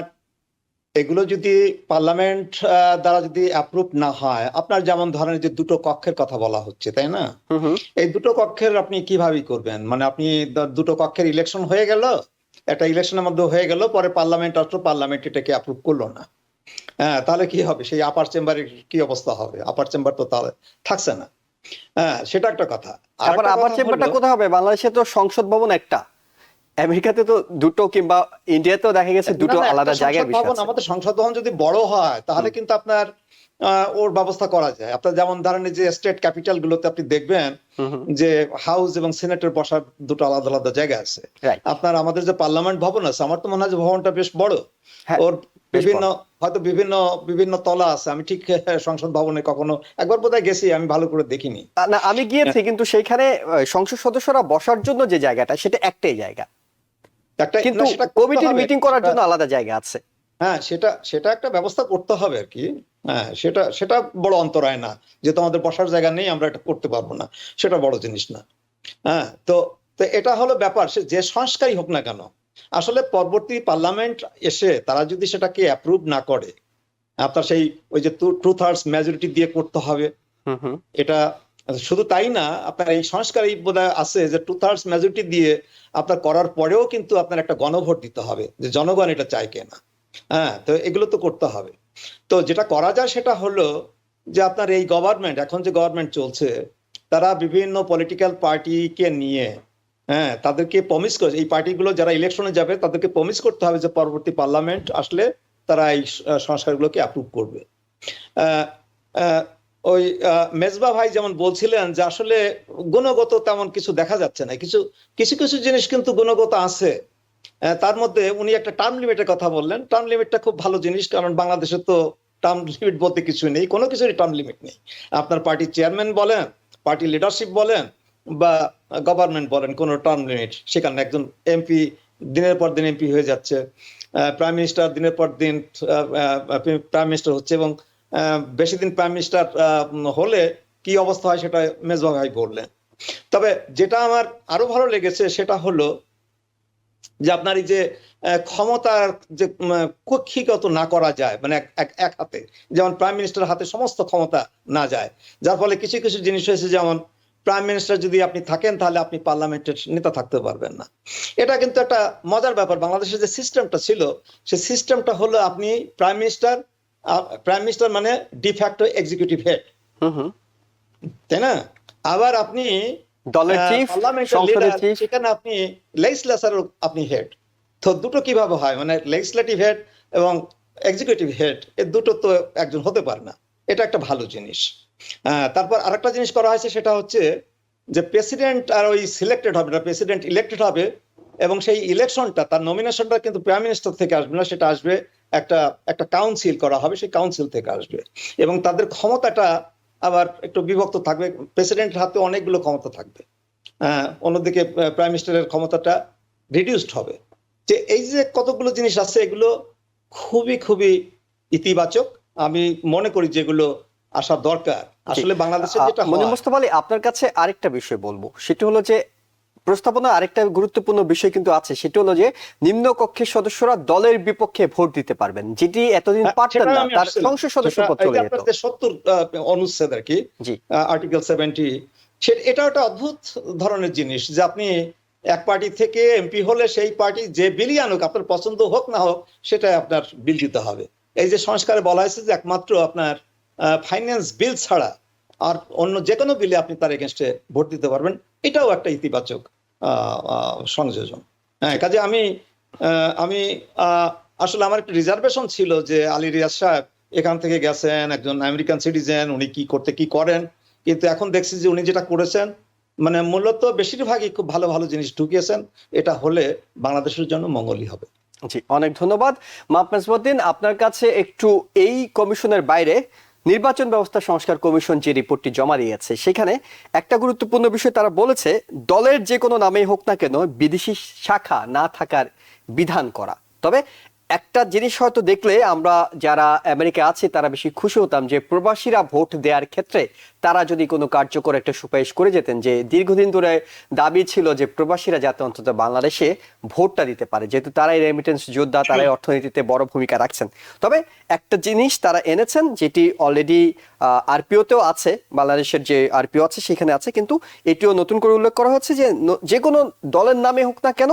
এগুলো যদি পার্লামেন্ট দ্বারা যদি অ্যাপ্রুভ না হয়, আপনার যেমন ধরেন যে 2টো কক্ষের কথা বলা হচ্ছে, তাই না? এই 2টো কক্ষের আপনি কিভাবে করবেন? মানে আপনি 2টো কক্ষের ইলেকশন হয়ে গেল, একটা ইলেকশনের মধ্যে হয়ে গেল, পরে পার্লামেন্ট আসলো, পার্লামেন্ট এটাকে অ্যাপ্রুভ করলো না, হ্যাঁ, তাহলে কি হবে? সেই আপার চেম্বারের কি অবস্থা হবে? আপার চেম্বার তো তাহলে থাকছে না। হ্যাঁ, সেটা একটা কথা। আবার আপার চেম্বারটা কোথায় হবে? বাংলাদেশে তো সংসদ ভবন একটা, আমেরিকাতে তো 2টো, কিংবা ইন্ডিয়াতেও দেখা গেছে 2টো আলাদা জায়গায় বিষয় আছে। আমাদের সংসদ ভবন যদি বড় হয় তাহলে কিন্তু আপনার ওর ব্যবস্থা করা যায়। আপনার যেমন ধরেন যে স্টেট ক্যাপিটাল গুলোতে আপনি দেখবেন হুম হুম, যে হাউস এবং সিনেটের বসার দুটো আলাদা আলাদা জায়গা আছে। রাইট। আপনার আমাদের যে পার্লামেন্ট ভবন আছে, আমার তো মনে হয় যে ভবনটা বেশ বড়। হ্যাঁ, ওর বেশ বিভিন্ন বড়। হয়তো বিভিন্ন বিভিন্ন তলা আছে। আমি ঠিক সংসদ ভবনে কখনো একবার বোধহয় গেছি, আমি ভালো করে দেখিনি। না, আমি গিয়েছি, কিন্তু সেইখানে সংসদ সদস্যরা বসার জন্য যে জায়গাটা সেটা একটাই জায়গা, একটা কিন্তু না, সেটা করতে কমিটির হবে মিটিং করার সেটা। জন্য আলাদা জায়গা আছে। হ্যাঁ, সেটা সেটা একটা ব্যবস্থা করতে হবে আর কি। হ্যাঁ, সেটা সেটা বড় অন্তরায় না যে তোমাদের বসার জায়গা নেই, আমরা এটা করতে পারবো না, সেটা বড় জিনিস না। হ্যাঁ, তো তো এটা হলো ব্যাপার। সে যে সংস্কারই হোক না কেন, আসলে পরবর্তী পার্লামেন্ট এসে তারা যদি সেটাকে অ্যাপ্রুভ না করে, আপনার সেই ওই যে 2/3 মেজরিটি দিয়ে করতে হবে। হুম হুম, এটা শুধু তাই না, আপনার এই সংস্কারই বোধহয় আছে যে 2/3 মেজরিটি দিয়ে আপনার করার পরেও কিন্তু আপনার একটা গণভোট দিতে হবে যে জনগণ এটা চায় কিনা। হ্যাঁ, তো এগুলো তো করতে হবে। তো যেটা করা যায় সেটা হলো যে আপনার এই গভর্নমেন্ট, এখন যে গভর্নমেন্ট চলছে, তারা বিভিন্ন পলিটিক্যাল পার্টিকে নিয়ে, হ্যাঁ, তাদেরকে প্রমিস করে, এই পার্টিগুলো যারা ইলেকশনে যাবে তাদেরকে প্রমিস করতে হবে যে পরবর্তী পার্লামেন্ট আসলে তারা এই সংস্কারগুলোকে অ্যাপ্রুভ করবে। আহ, আহ, ওই মেজবা ভাই যেমন বলছিলেন যে আসলে গুণগত তেমন কিছু দেখা যাচ্ছে না, কিছু কিছু কিছু জিনিস কিন্তু গুণগত আছে। তার মধ্যে উনি একটা টার্ম লিমিটের কথা বললেন। টার্ম লিমিটটা খুব ভালো জিনিস, কারণ বাংলাদেশে তো টার্ম লিমিট বলতে কিছু নেই, কোনো কিছুরই টার্ম লিমিট নেই। আপনার পার্টির চেয়ারম্যান বলেন, পার্টি লিডারশিপ বলেন, বা গভর্নমেন্ট বলেন, কোনো টার্ম লিমিট সেখানে একজন এমপি দিনের পর দিন এমপি হয়ে যাচ্ছে, প্রাইম মিনিস্টার দিনের পর দিন প্রাইম মিনিস্টার হচ্ছে, এবং বেশি দিন প্রাইম মিনিস্টার হলে কি অবস্থা হয় সেটা মেজবা ভাই বললেন। তবে যেটা আমার আরো ভালো লেগেছে সেটা হলো যে আপনার এই যে ক্ষমতার যে কক্ষিগত না করা যায়, মানে এক হাতে, যেমন প্রাইম মিনিস্টার হাতে সমস্ত ক্ষমতা না যায়, যার ফলে কিছু কিছু জিনিস হয়েছে, যেমন প্রাইম মিনিস্টার যদি আপনি থাকেন তাহলে আপনি পার্লামেন্টের নেতা থাকতে পারবেন না। এটা কিন্তু একটা মজার ব্যাপার। বাংলাদেশের যে সিস্টেমটা ছিল, সেই সিস্টেমটা হলো আপনি প্রাইম মিনিস্টার মানে ডিফ্যাক্টো এক্সিকিউটিভ হেড, হুম হুম, তাই না? আবার আপনি দলের চিফ, পার্লামেন্টের সংসদের লিডার, চিফ। সেখানে আপনি লেজিসলেচার আপনি হেড। তো দুটো কিভাবে হয়, মানে লেজিসলেটিভ হেড এবং এক্সিকিউটিভ হেড, এর দুটো তো একজন হতে পারে না। এটা একটা ভালো জিনিস। তারপর আরেকটা জিনিস করা হয়েছে, সেটা হচ্ছে যে প্রেসিডেন্ট আর ওই সিলেক্টেড হবে না, প্রেসিডেন্ট ইলেক্টেড হবে, এবং সেই ইলেকশনটা, তার নমিনেশনটা কিন্তু প্রাইম মিনিস্টার থেকে আসবে না, সেটা আসবে একটা একটা কাউন্সিল করা হবে, সেই কাউন্সিল থেকে আসবে, এবং তাদের ক্ষমতাটা আবার একটু বিভক্ত থাকবে। প্রেসিডেন্টের হাতে অনেকগুলো ক্ষমতা থাকবে, অন্যদিকে প্রাইম মিনিস্টারের ক্ষমতাটা রিডিউসড হবে। যে এই যে কতগুলো জিনিস আছে, এগুলো খুবই খুবই ইতিবাচক। আমি মনে করি যেগুলো আসা দরকার। আসলে বাংলাদেশে যেটা মনির হয়, মোস্তফা আলী, আপনার কাছে আরেকটা বিষয় বলবো, সেটা হলো যে প্রস্তাবনা আরেকটা গুরুত্বপূর্ণ বিষয় কিন্তু আছে, সেটা হলো যে নিম্ন কক্ষের সদস্যরা দলের বিপক্ষে ভোট দিতে পারবেন, যেটি এতদিন পারতেন সেটা না, আমি তার আসছিলাম। সংসদ সদস্য সেটা পদ এই চলে যে যেত। আপনার যে 70 অনুচ্ছেদ আর কি, জি, আর্টিকেল 70, এটা একটা অদ্ভুত ধরনের জিনিস যে আপনি এক পার্টি থেকে এমপি হলে সেই পার্টি যে বিলই আনুক, আপনার পছন্দ হোক না হোক, সেটা আপনার বিল দিতে হবে। এই যে সংস্কারে বলা হয়েছে যে একমাত্র আপনার ফাইন্যান্স বিল ছাড়া আর অন্য যে কোনো বিলে আপনি তার এগেনস্টে ভোট দিতে পারবেন, এটাও একটা ইতিবাচক সংযোজন। হ্যাঁ, কাজে আমি আসলে আমার একটু রিজার্ভেশন ছিল যে আলী রিয়াজ সাহেব এখান থেকে গেছেন, একজন আমেরিকান সিটিজেন, উনি কি করেন, কিন্তু এখন দেখছি যে উনি যেটা করেছেন, মানে মূলত বেশিরভাগই খুব ভালো ভালো জিনিস ঢুকিয়েছেন। এটা হলে বাংলাদেশের জন্য মঙ্গলই হবে। জি, অনেক ধন্যবাদ। মাহফুজ উদ্দিন, আপনার কাছে একটু এই কমিশনের বাইরে নির্বাচন ব্যবস্থা সংস্কার কমিশন যে রিপোর্টটি জমা দিয়েছে, সেখানে একটা গুরুত্বপূর্ণ বিষয় তারা বলেছে, দলের যে কোনো নামেই হোক না কেন বিদেশি শাখা না থাকার বিধান করা। তবে একটা জিনিস হয়তো দেখলে আমরা যারা আমেরিকায় আছি তারা বেশি খুশি হতাম, যে প্রবাসীরা ভোট দেওয়ার ক্ষেত্রে তারা যদি কোনো কার্যকর একটা সুপারিশ করে যেতেন, যে দীর্ঘদিন ধরে দাবি ছিল যে প্রবাসীরা যাতে অন্তত বাংলাদেশে ভোটটা দিতে পারে, যেহেতু তারাই রেমিটেন্স যোদ্ধা, তারাই অর্থনীতিতে বড় ভূমিকা রাখছেন। তবে একটা জিনিস তারা এনেছেন, যেটি অলরেডি আরপিওতেও আছে, বাংলাদেশের যে আরপিও আছে সেখানে আছে, কিন্তু এটিও নতুন করে উল্লেখ করা হচ্ছে যে যে কোনো দলের নামে হোক না কেন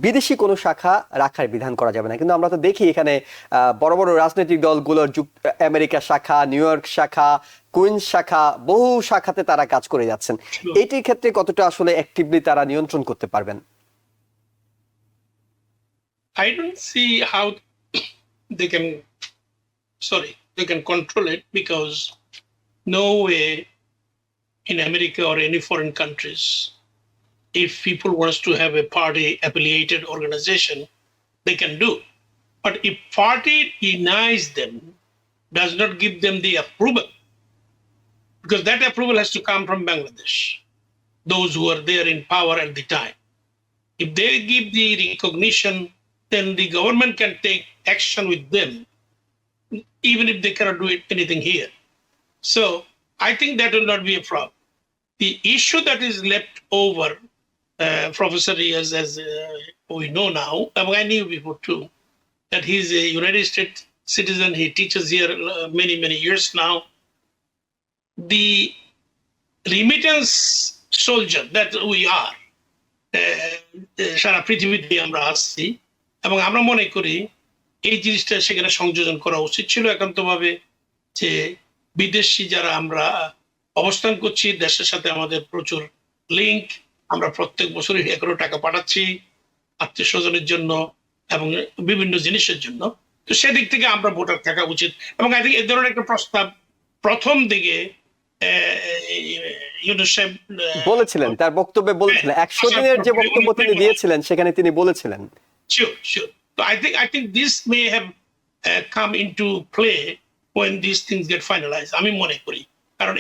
বিদেশি কোনো শাখা রাখার বিধান করা যাবে না। কিন্তু আমরা তো দেখি এখানে বড় বড় রাজনৈতিক দলগুলোর আমেরিকা শাখা, নিউ ইয়র্ক শাখা, কুইন্স শাখা, বহু শাখাতে তারা কাজ করে যাচ্ছেন। এটির ক্ষেত্রে কতটা আসলে অ্যাক্টিভলি তারা নিয়ন্ত্রণ করতে পারবেন? I don't see how they can, they can control it, because no way in America or any foreign countries, if people wants to have a party affiliated organization, they can do. But if party denies them, does not give them the approval, because that approval has to come from Bangladesh, those who are there in power at the time. If they give the recognition, then the government can take action with them, even if they cannot do anything here. So I think that will not be a problem. The issue that is left over, Professor Riaz, as we know now, and I knew before too, that he's a United States citizen. He teaches here many, many years now. The remittance soldier that we are, সারা পৃথিবীতে আমরা আসছি, এবং আমরা মনে করি এই জিনিসটা সেখানে সংযোজন করা উচিত ছিল একান্তভাবে, যে বিদেশি যারা আমরা অবস্থান করছি, দেশের সাথে আমাদের প্রচুর লিঙ্ক, আমরা প্রত্যেক বছরই 11 টাকা পাঠাচ্ছি আত্মীয় স্বজনের জন্য এবং বিভিন্ন জিনিসের জন্য। তো সেদিক থেকে আমরা ভোটার থাকা উচিত। এবং আই থিঙ্ক এ ধরনের একটা প্রস্তাব প্রথম দিকে ইউনূস সাহেব বলেছিলেন, তার বক্তব্যে বলেছিলেন, 100 দিনের যে বক্তব্য তিনি দিয়েছিলেন সেখানে তিনি বলেছিলেন। Sure. So I think this may have come into play when these things get finalized. আমি মনে করি, কারণ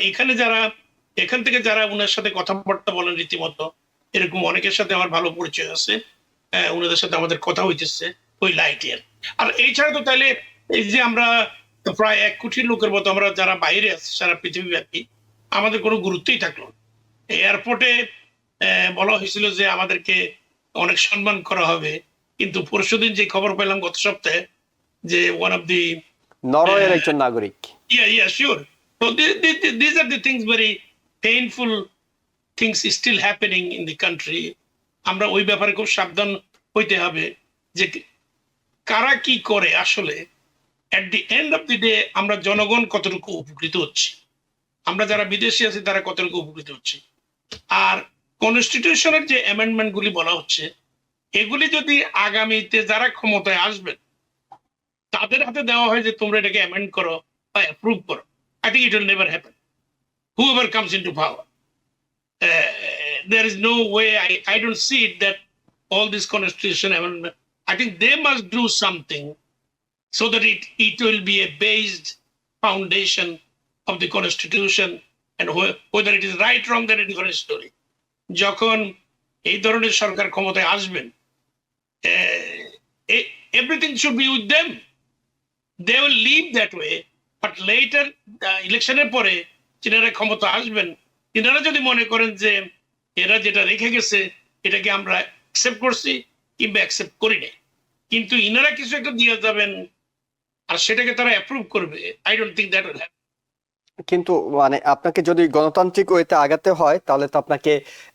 এখান থেকে যারা ওনার সাথে কথাবার্তা বলেন রীতিমতো, এরকম অনেকের সাথে আমার ভালো পরিচয় আছে, ওনাদের সাথে আমাদের কথা হইতেছে ওই লাইটের। আর এছাড়া তো তাহলে এই যে আমরা প্রায় 1 কোটি লোকের মতো আমরা যারা বাইরে আছি সারা পৃথিবীব্যাপী, আমাদের কোনো গুরুত্বই থাকলো না। এয়ারপোর্টে বলা হয়েছিল যে আমাদেরকে অনেক সম্মান করা হবে, কিন্তু পরশুদিন যে খবর পেলাম গত সপ্তাহে, যে ওয়ান অফ দি নরওয়ের একজন নাগরিক। Yeah, sure. So these are the things, very painful things still happening in the country. আমরা ওই ব্যাপারে খুব সাবধান হইতে হবে যে কারা কি করে। আসলে at the end of the day আমরা জনগণ কতটুকু উপকৃত হচ্ছি, আমরা যারা বিদেশি আছি তারা কতটুকু উপকৃত হচ্ছি। আর কনস্টিটিউশনের যে অ্যামেন্ডমেন্ট গুলি বলা হচ্ছে, এগুলি যদি আগামীতে যারা ক্ষমতায় আসবেন তাদের হাতে দেওয়া হয় যে তোমরা এটাকে অ্যামেন্ড করো বা অ্যাপ্রুভ করো, I think it will never happen. Whoever comes into power, there is no way, I don't see it, that all this constitution amendment, I think they must do something so that it will be a based foundation of the constitution, and whether it is right, wrong, that is a different story. যখন এই ধরনের সরকার ক্ষমতায় আসবেন, everything should be with them. They will leave that way, but later ইলেকশনের পরে যিনারা ক্ষমতা আসবেন, তিনারা যদি মনে করেন যে এরা যেটা রেখে গেছে এটাকে আমরা অ্যাকসেপ্ট করছি কিংবা অ্যাকসেপ্ট করি নাই, কিন্তু ইনারা কিছু একটা দিয়ে যাবেন আর সেটাকে তারা অ্যাপ্রুভ করবে, I don't think that will happen. কিন্তু মানে আপনাকে যদি গণতান্ত্রিক ওয়েতে আগাতে হয়, তাহলে তো আপনাকে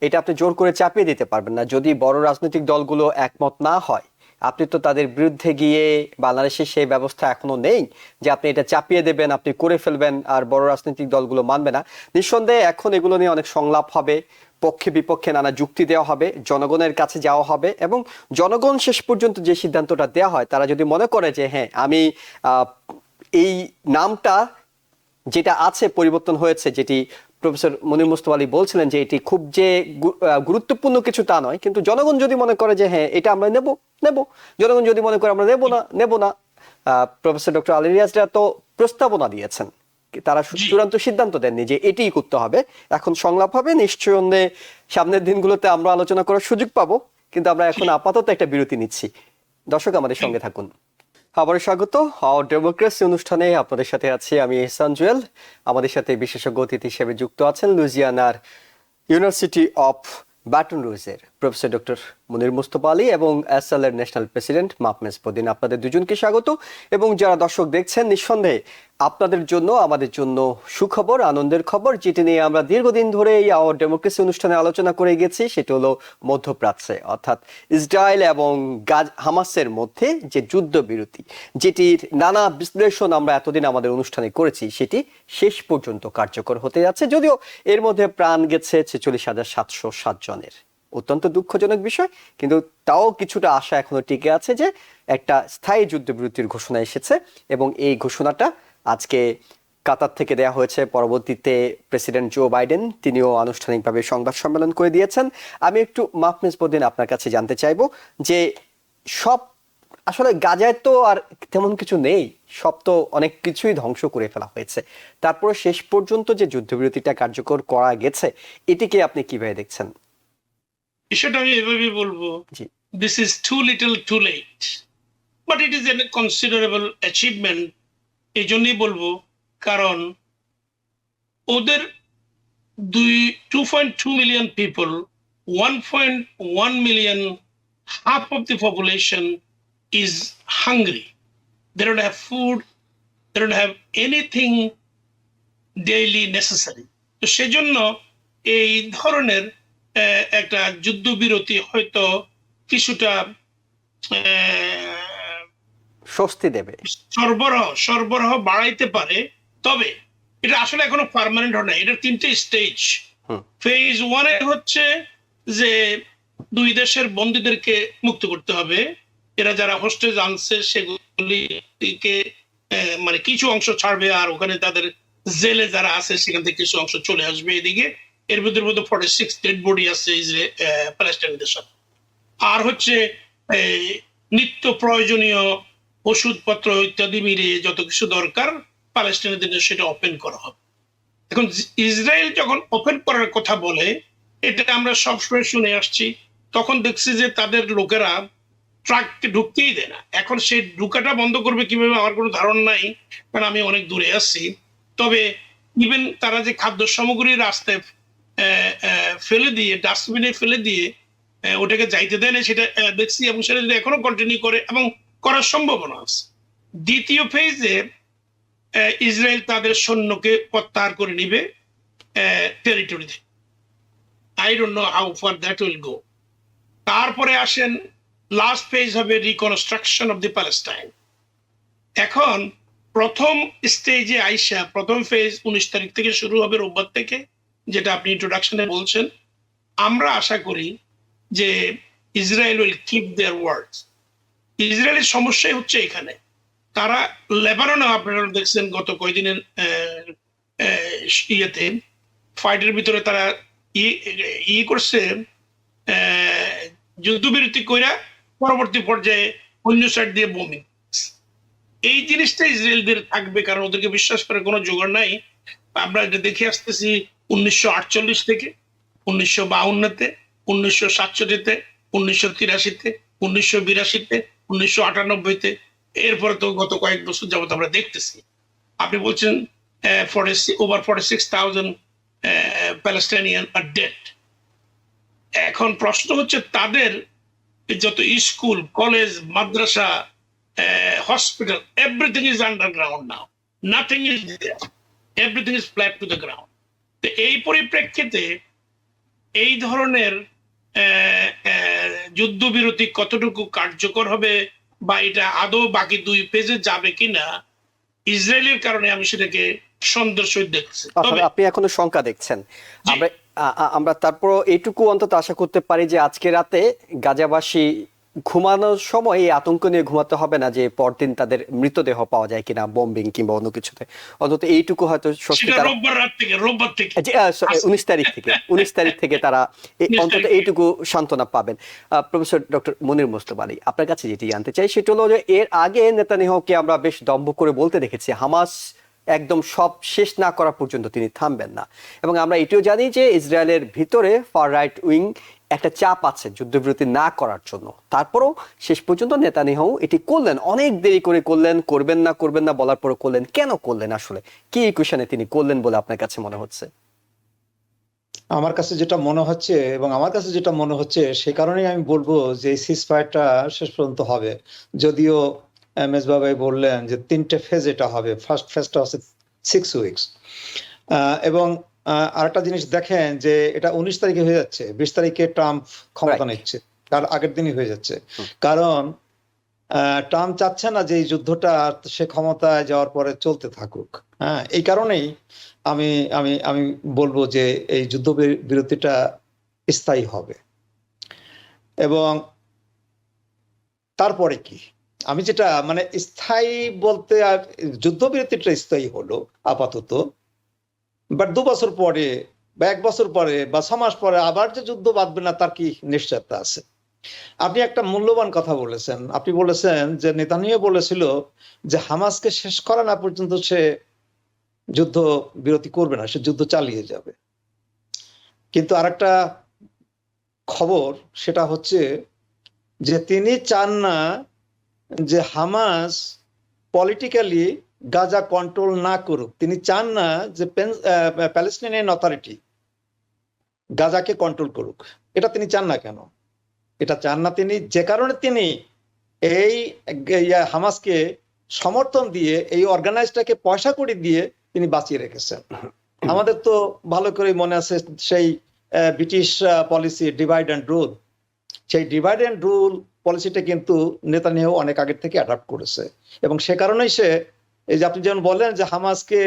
এটা আপনি জোর করে চাপিয়ে দিতে পারবেন না। যদি বড় রাজনৈতিক দলগুলো একমত না হয়, আপনি তো তাদের বিরুদ্ধে গিয়ে, বাংলাদেশে সেই ব্যবস্থা এখনো নেই যে আপনি এটা চাপিয়ে দেবেন, আপনি করে ফেলবেন আর বড় রাজনৈতিক দলগুলো মানবে না। নিঃসন্দেহে এখন এগুলো নিয়ে অনেক সংলাপ হবে, পক্ষে বিপক্ষে নানা যুক্তি দেওয়া হবে, জনগণের কাছে যাওয়া হবে, এবং জনগণ শেষ পর্যন্ত যে সিদ্ধান্তটা দেওয়া হয়, তারা যদি মনে করে যে হ্যাঁ আমি এই নামটা যেটা আছে পরিবর্তন হয়েছে, যেটি প্রফেসর মনির মুস্তফা আলী বলছিলেন যে এটি খুব যে গুরুত্বপূর্ণ কিছু তা নয়, কিন্তু জনগণ যদি মনে করে যে হ্যাঁ এটা আমরা নেব, জনগণ যদি মনে করে আমরা নেব না, প্রফেসর ডক্টর আলী রিয়াজরা তো প্রস্তাবনা দিয়েছেন, তারা চূড়ান্ত সিদ্ধান্ত দেননি যে এটিই করতে হবে। এখন সংলাপ হবে, নিশ্চয়ই সামনের দিনগুলোতে আমরা আলোচনা করার সুযোগ পাবো, কিন্তু আমরা এখন আপাতত একটা বিরতি নিচ্ছি। দর্শক আমাদের সঙ্গে থাকুন। আবার স্বাগত আওয়ার ডেমোক্রেসি অনুষ্ঠানে, আপনাদের সাথে আছি আমি ইহসান জুয়েল। আমাদের সাথে বিশেষজ্ঞ অতিথি হিসেবে যুক্ত আছেন লুইজিয়ানার ইউনিভার্সিটি অফ ব্যাটন রুজের প্রফেসর ডক্টর মনির মুস্তফা আলী এবং এসএল এর ন্যাশনাল প্রেসিডেন্ট মাহমেদ পদিন। আপনাদের দুজনকে স্বাগত। এবং যারা দর্শক দেখছেন, নিঃসন্দেহে আপনাদের জন্য, আমাদের জন্য সুখবর, আনন্দের খবর, যেটি নিয়ে আমরা দীর্ঘদিন ধরে এই আওয়ার ডেমোক্রেসি অনুষ্ঠানে আলোচনা করে গেছি, সেটি হলো মধ্যপ্রাচ্যে, অর্থাৎ ইসরায়েল এবং হামাসের মধ্যে যে যুদ্ধবিরতি, যেটির নানা বিশ্লেষণ আমরা এতদিন আমাদের অনুষ্ঠানে করেছি, সেটি শেষ পর্যন্ত কার্যকর হতে যাচ্ছে। যদিও এর মধ্যে প্রাণ গেছে 46,707 জনের, অত্যন্ত দুঃখজনক বিষয়, কিন্তু তাও কিছুটা আশা এখনো টিকে আছে যে একটা স্থায়ী যুদ্ধবিরতির ঘোষণা এসেছে, এবং এই ঘোষণাটা আজকে কাতার থেকে দেয়া হয়েছে। পরবর্তীতে প্রেসিডেন্ট জো বাইডেন তিনিও আনুষ্ঠানিকভাবে সংবাদ সম্মেলন করে দিয়েছেন। আমি একটু মাহফুজ বদিন আপনার কাছে জানতে চাইবো যে সব আসলে গাজায় তো আর তেমন কিছু নেই, সব তো অনেক কিছুই ধ্বংস করে ফেলা হয়েছে, তারপরে শেষ পর্যন্ত যে যুদ্ধবিরতিটা কার্যকর করা গেছে এটিকে আপনি কিভাবে দেখছেন? বিষয়টা আমি এভাবে বলবো, জি। This is too little too late, but it is a considerable achievement. এই জন্যই বলবো কারণ ওদের 2.2 million people, 1.1 million, half of the population is hungry. They don't have food, they don't have anything daily necessary. তো সেজন্য এই ধরনের একটা যুদ্ধবিরতি হয়তো কিছুটা স্বস্তি দেবে। সরবরাহ বাড়াইতে পারে, তবে এটা আসলে এখনো পার্মানেন্ট হয় না। এটা 3টে স্টেজ। ফেজ 1 হচ্ছে যে দুই দেশের বন্দীদেরকে মুক্ত করতে হবে। এরা যারা হোস্টেজ আনছে সেগুলিকে মানে কিছু অংশ ছাড়বে, আর ওখানে তাদের জেলে যারা আছে সেখান থেকে কিছু অংশ চলে আসবে এদিকে। এর মধ্যে 46 ডেড বডি আছে প্যালেস্টাইনদের সাথে। আর হচ্ছে নিত্য প্রয়োজনীয় ওষুধপত্র ইত্যাদি মিলিয়ে যত কিছু দরকার প্যালেস্টাইনদের সেটা ওপেন করা হবে। এখন ইসরায়েল যখন ওপেন করার কথা বলে, এটা আমরা সবসময় শুনে আসছি, তখন দেখছি যে তাদের লোকেরা ট্রাককে ঢুকতেই দেয় না। এখন সেই ঢুকাটা বন্ধ করবে কিভাবে আমার কোনো ধারণা নাই, কারণ আমি অনেক দূরে আসছি। তবে ইভেন তারা যে খাদ্য সামগ্রী রাস্তায় ফেলে দিয়ে, ডাস্টবিনে ফেলে দিয়ে ওটাকে যাইতে দেয় না, সেটা দেখছি, এবং সেটা যদি এখনো কন্টিনিউ করে এবং করার সম্ভাবনা আছে। দ্বিতীয় ফেজে ইসরায়েল তাদের সৈন্যকে প্রত্যাহার করে নিবে টেরিটরিতে। I don't know how far that will go. তারপরে আসেন লাস্ট ফেজ হবে রিকনস্ট্রাকশন অফ দি প্যালেস্টাইন। এখন প্রথম স্টেজে আইসা প্রথম ফেজ 19 তারিখ থেকে শুরু হবে, রোববার থেকে, যেটা আপনি ইন্ট্রোডাকশনে বলছেন। আমরা আশা করি যে ইসরায়েল উইল কিপ দেয়ার ওয়ার্ডস। ইসরায়েলের সমস্যাই হচ্ছে এখানে, তারা লেবাননে আপনারা দেখছেন গত কয়েকদিনের ইয়েতে ফাইটের ভিতরে তারা করছে, যুদ্ধবিরতি কইরা পরবর্তী পর্যায়ে অন্য সাইড দিয়ে বোমিং। এই জিনিসটা ইসরায়েলদের থাকবে, কারণ ওদেরকে বিশ্বাস করে কোনো জোগাড় নাই। আমরা এটা দেখে আসতেছি 1948 থেকে, 1952-তে, 1967-তে, 1983-তে, 1982-তে, 1998-তে, এরপরে তো গত কয়েক বছর যাবত আমরা দেখতেছি। আপনি বলছেন over 46,000 প্যালেস্টাইনিয়ান আর ডেড। এখন প্রশ্ন হচ্ছে তাদের যত স্কুল, কলেজ, মাদ্রাসা, hospital, everything is underground now, nothing is there, everything is flat to the ground. তো এই পরিপ্রেক্ষিতে এই ধরনের যুদ্ধবিরতি কতটুকু কার্যকর হবে বা এটা আদৌ বাকি 2 পেজে যাবে কিনা, ইসরায়েলের কারণে আমি সেটাকে সন্দেহের সহিত দেখছি। তবে আপনি এখনো শঙ্কা দেখছেন। আমরা তারপর এইটুকু অন্তত আশা করতে পারি যে আজকে রাতে গাজাবাসী ঘুমানোর সময় এই আতঙ্ক নিয়ে ঘুমাতে হবে না যে পরদিন তাদের মৃতদেহ পাওয়া যায় কিনা বোম্বিং কিংবা অন্য কিছুতে। অন্তত এইটুকু হয়তো রোববার থেকে 19 তারিখ থেকে তারা অন্তত এইটুকু সান্ত্বনা পাবেন। প্রফেসর ডক্টর মনির মোস্তফা আলী, আপনার কাছে যেটি জানতে চাই সেটা হলো যে এর আগে নেতানিয়াহুকে আমরা বেশ দম্ভ করে বলতে দেখেছি হামাস একদম সব শেষ না করা পর্যন্ত তিনি থামবেন না, এবং আমরা এটিও জানি যে ইসরায়েলের ভিতরে ফার রাইট উইং একটা চাপ আছে যুদ্ধবিরতি না করার জন্য। তারপরও শেষ পর্যন্ত নেতানিয়াহু এটি করলেন, অনেক দেরি করে করলেন, করবেন না বলার পরে করলেন। কেন করলেন, আসলে কি ইকুয়েশনে তিনি করলেন বলে আপনার কাছে মনে হচ্ছে? আমার কাছে যেটা মনে হচ্ছে সে কারণেই আমি বলবো যে সিজফায়ারটা শেষ পর্যন্ত হবে। যদিও মেজবা ভাই বললেন যে 3টে ফেজ এটা হবে, ফার্স্ট ফেজটা হচ্ছে 6 উইকস। এবং আরেকটা জিনিস দেখেন যে এটা 19 তারিখে হয়ে যাচ্ছে, 20 তারিখে ট্রাম্প ক্ষমতা নিচ্ছে, তার আগের দিনই হয়ে যাচ্ছে। কারণ ট্রাম্প চাচ্ছে না যে এই যুদ্ধটা সে ক্ষমতায় যাওয়ার পরে চলতে থাকুক। হ্যাঁ, এই কারণেই আমি আমি আমি বলবো যে এই যুদ্ধ বিরতিটা স্থায়ী হবে। এবং তারপরে কি, আমি যেটা মানে স্থায়ী বলতে, আর যুদ্ধবিরতিটা স্থায়ী হলো আপাতত, বাট 2 বছর পরে বা 1 বছর পরে বা 6 মাস পরে আবার যে যুদ্ধ বাঁধবে না তার কি নিশ্চয়তা আছে? আপনি একটা মূল্যবান কথা বলেছেন, আপনি বলেছেন যে নেতানিয়াহু বলেছিল যে হামাসকে শেষ করা না পর্যন্ত সে যুদ্ধ বিরতি করবে না, সে যুদ্ধ চালিয়ে যাবে। কিন্তু আরেকটা খবর সেটা হচ্ছে যে তিনি চান না যে হামাস পলিটিক্যালি গাজা কন্ট্রোল না করুক। তিনি চান না যে প্যালেস্টাইনিয়ান অথরিটি গাজাকে কন্ট্রোল করুক। এটা তিনি চান না কেন? এটা চান না তিনি যে কারণে তিনি এই হামাসকে সমর্থন দিয়ে, এই অর্গানাইজটাকে পয়সা করে দিয়ে তিনি বাঁচিয়ে রেখেছেন। আমাদের তো ভালো করে মনে আছে সেই British policy divide and rule. সেই ডিভাইড অ্যান্ড রুল পলিসিটা কিন্তু নেতানিয়াহু অনেক আগের থেকে অ্যাডাপ্ট করেছে, এবং সে কারণেই সে, এই যে আপনি যেমন বললেন যে হামাসকে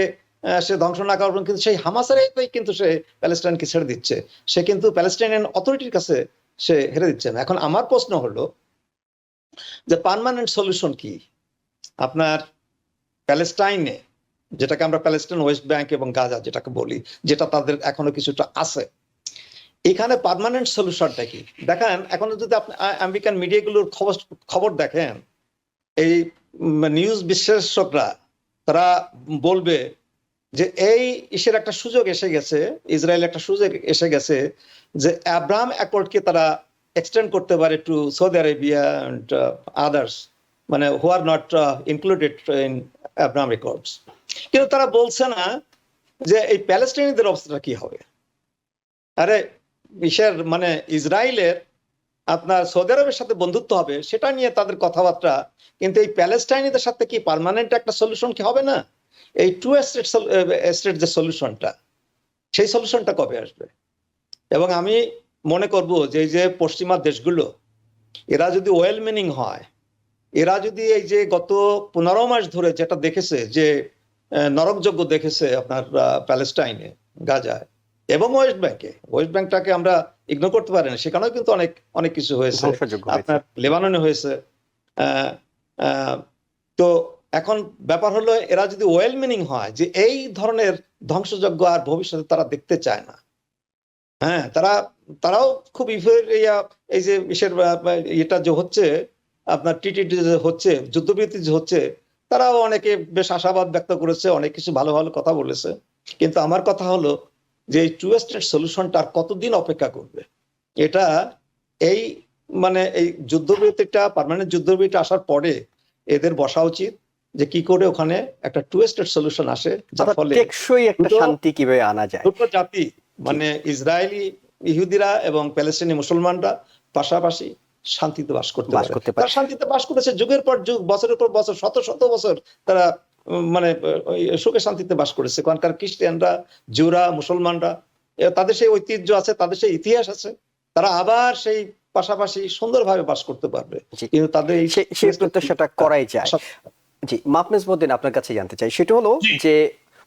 সে ধ্বংস না করার, কিন্তু সেই হামাসের কিন্তু সে প্যালেস্টাইনকে ছেড়ে দিচ্ছে, সে কিন্তু প্যালেস্টাইনিয়ান অথরিটির কাছে সে হেরে দিচ্ছে না। এখন আমার প্রশ্ন হলো যে পার্মানেন্ট সলিউশন কি আপনার প্যালেস্টাইনে, যেটাকে আমরা প্যালেস্টাইন, ওয়েস্ট ব্যাংক এবং গাজা যেটাকে বলি, যেটা তাদের এখনো কিছুটা আছে, এখানে পার্মানেন্ট সলিউশনটা কি? দেখেন এখনো যদি আপনি আমেরিকান মিডিয়াগুলোর খবর দেখেন, এই নিউজ বিশ্লেষকরা তারা বলবে যে এই ইসের একটা সুযোগ এসে গেছে, ইসরায়েল একটা সুযোগ এসে গেছে যে আব্রাহাম অ্যাকর্ডকে তারা এক্সটেন্ড করতে পারে to Saudi Arabia and others, মানে who are not included in Abraham Accords. কিন্তু তারা বলছে না যে এই প্যালেস্টাইনিদের অবস্থাটা কি হবে। আরে ইসের মানে ইসরায়েলের আপনার সৌদি আরবের সাথে বন্ধুত্ব হবে, সেটা নিয়ে তাদের কথাবার্তা, কিন্তু এই প্যালেস্টাইনিদের সাথে কি পার্মানেন্ট একটা সলিউশন কি হবে না? এই টু স্টেট যে সলিউশনটা, সেই সলিউশনটা কবে আসবে? এবং আমি মনে করব যে এই যে পশ্চিমা দেশগুলো, এরা যদি ওয়েল মিনিং হয়, এরা যদি এই যে গত 15 মাস ধরে যেটা দেখেছে যে নরকযজ্ঞ দেখেছে আপনার প্যালেস্টাইনে, গাজায় এবং ওয়েস্ট ব্যাংকটাকে আমরা ইগনোর করতে পারি না, সেখানেও কিন্তু অনেক অনেক কিছু হয়েছে, আপনার লেবাননে হয়েছে। তো এখন ব্যাপার হলো এরা যদি ওয়েল মিনিং হয় যে এই ধরনের ধ্বংসযজ্ঞ আর ভবিষ্যতে তারা দেখতে চায় না, হ্যাঁ, তারাও খুব এই যে এটা যে হচ্ছে আপনার টিটিডি যে হচ্ছে, যুদ্ধবিরতি যে হচ্ছে, তারাও অনেকে বেশ আশাবাদ ব্যক্ত করেছে, অনেক কিছু ভালো ভালো কথা বলেছে। কিন্তু আমার কথা হলো যে এই টু স্টেট সলিউশনটা আর কতদিন অপেক্ষা করবে? এটা এই মানে এই যুদ্ধবিরতিটা, পার্মানেন্ট যুদ্ধবিরতি আসার পরে এদের বসা উচিত যে কি করে ওখানে একটা টু স্টেট সলিউশন আসে, যার ফলে টেকসই একটা শান্তি কিভাবে আনা যায়। দুটো জাতি মানে ইসরায়েলি ইহুদিরা এবং প্যালেস্টাইনি মুসলমানরা পাশাপাশি শান্তিতে বাস করতে পারে। তারা শান্তিতে বাস করেছে যুগের পর যুগ, বছরের পর বছর, শত শত বছর তারা মানে সুখে শান্তিতে বাস করেছে। কারণ খ্রিস্টানরা, জুরা, মুসলমানরা, তাদের সেই ঐতিহ্য আছে, তাদের সেই ইতিহাস আছে, তারা আবার সেই পাশাপাশি সুন্দরভাবে বাস করতে পারবে। কিন্তু তাদের সেই প্রত্যাশাটা করাই যায়। জি, মাহফুজ উদ্দিন, আপনার কাছে জানতে চাই, সেটা হলো যে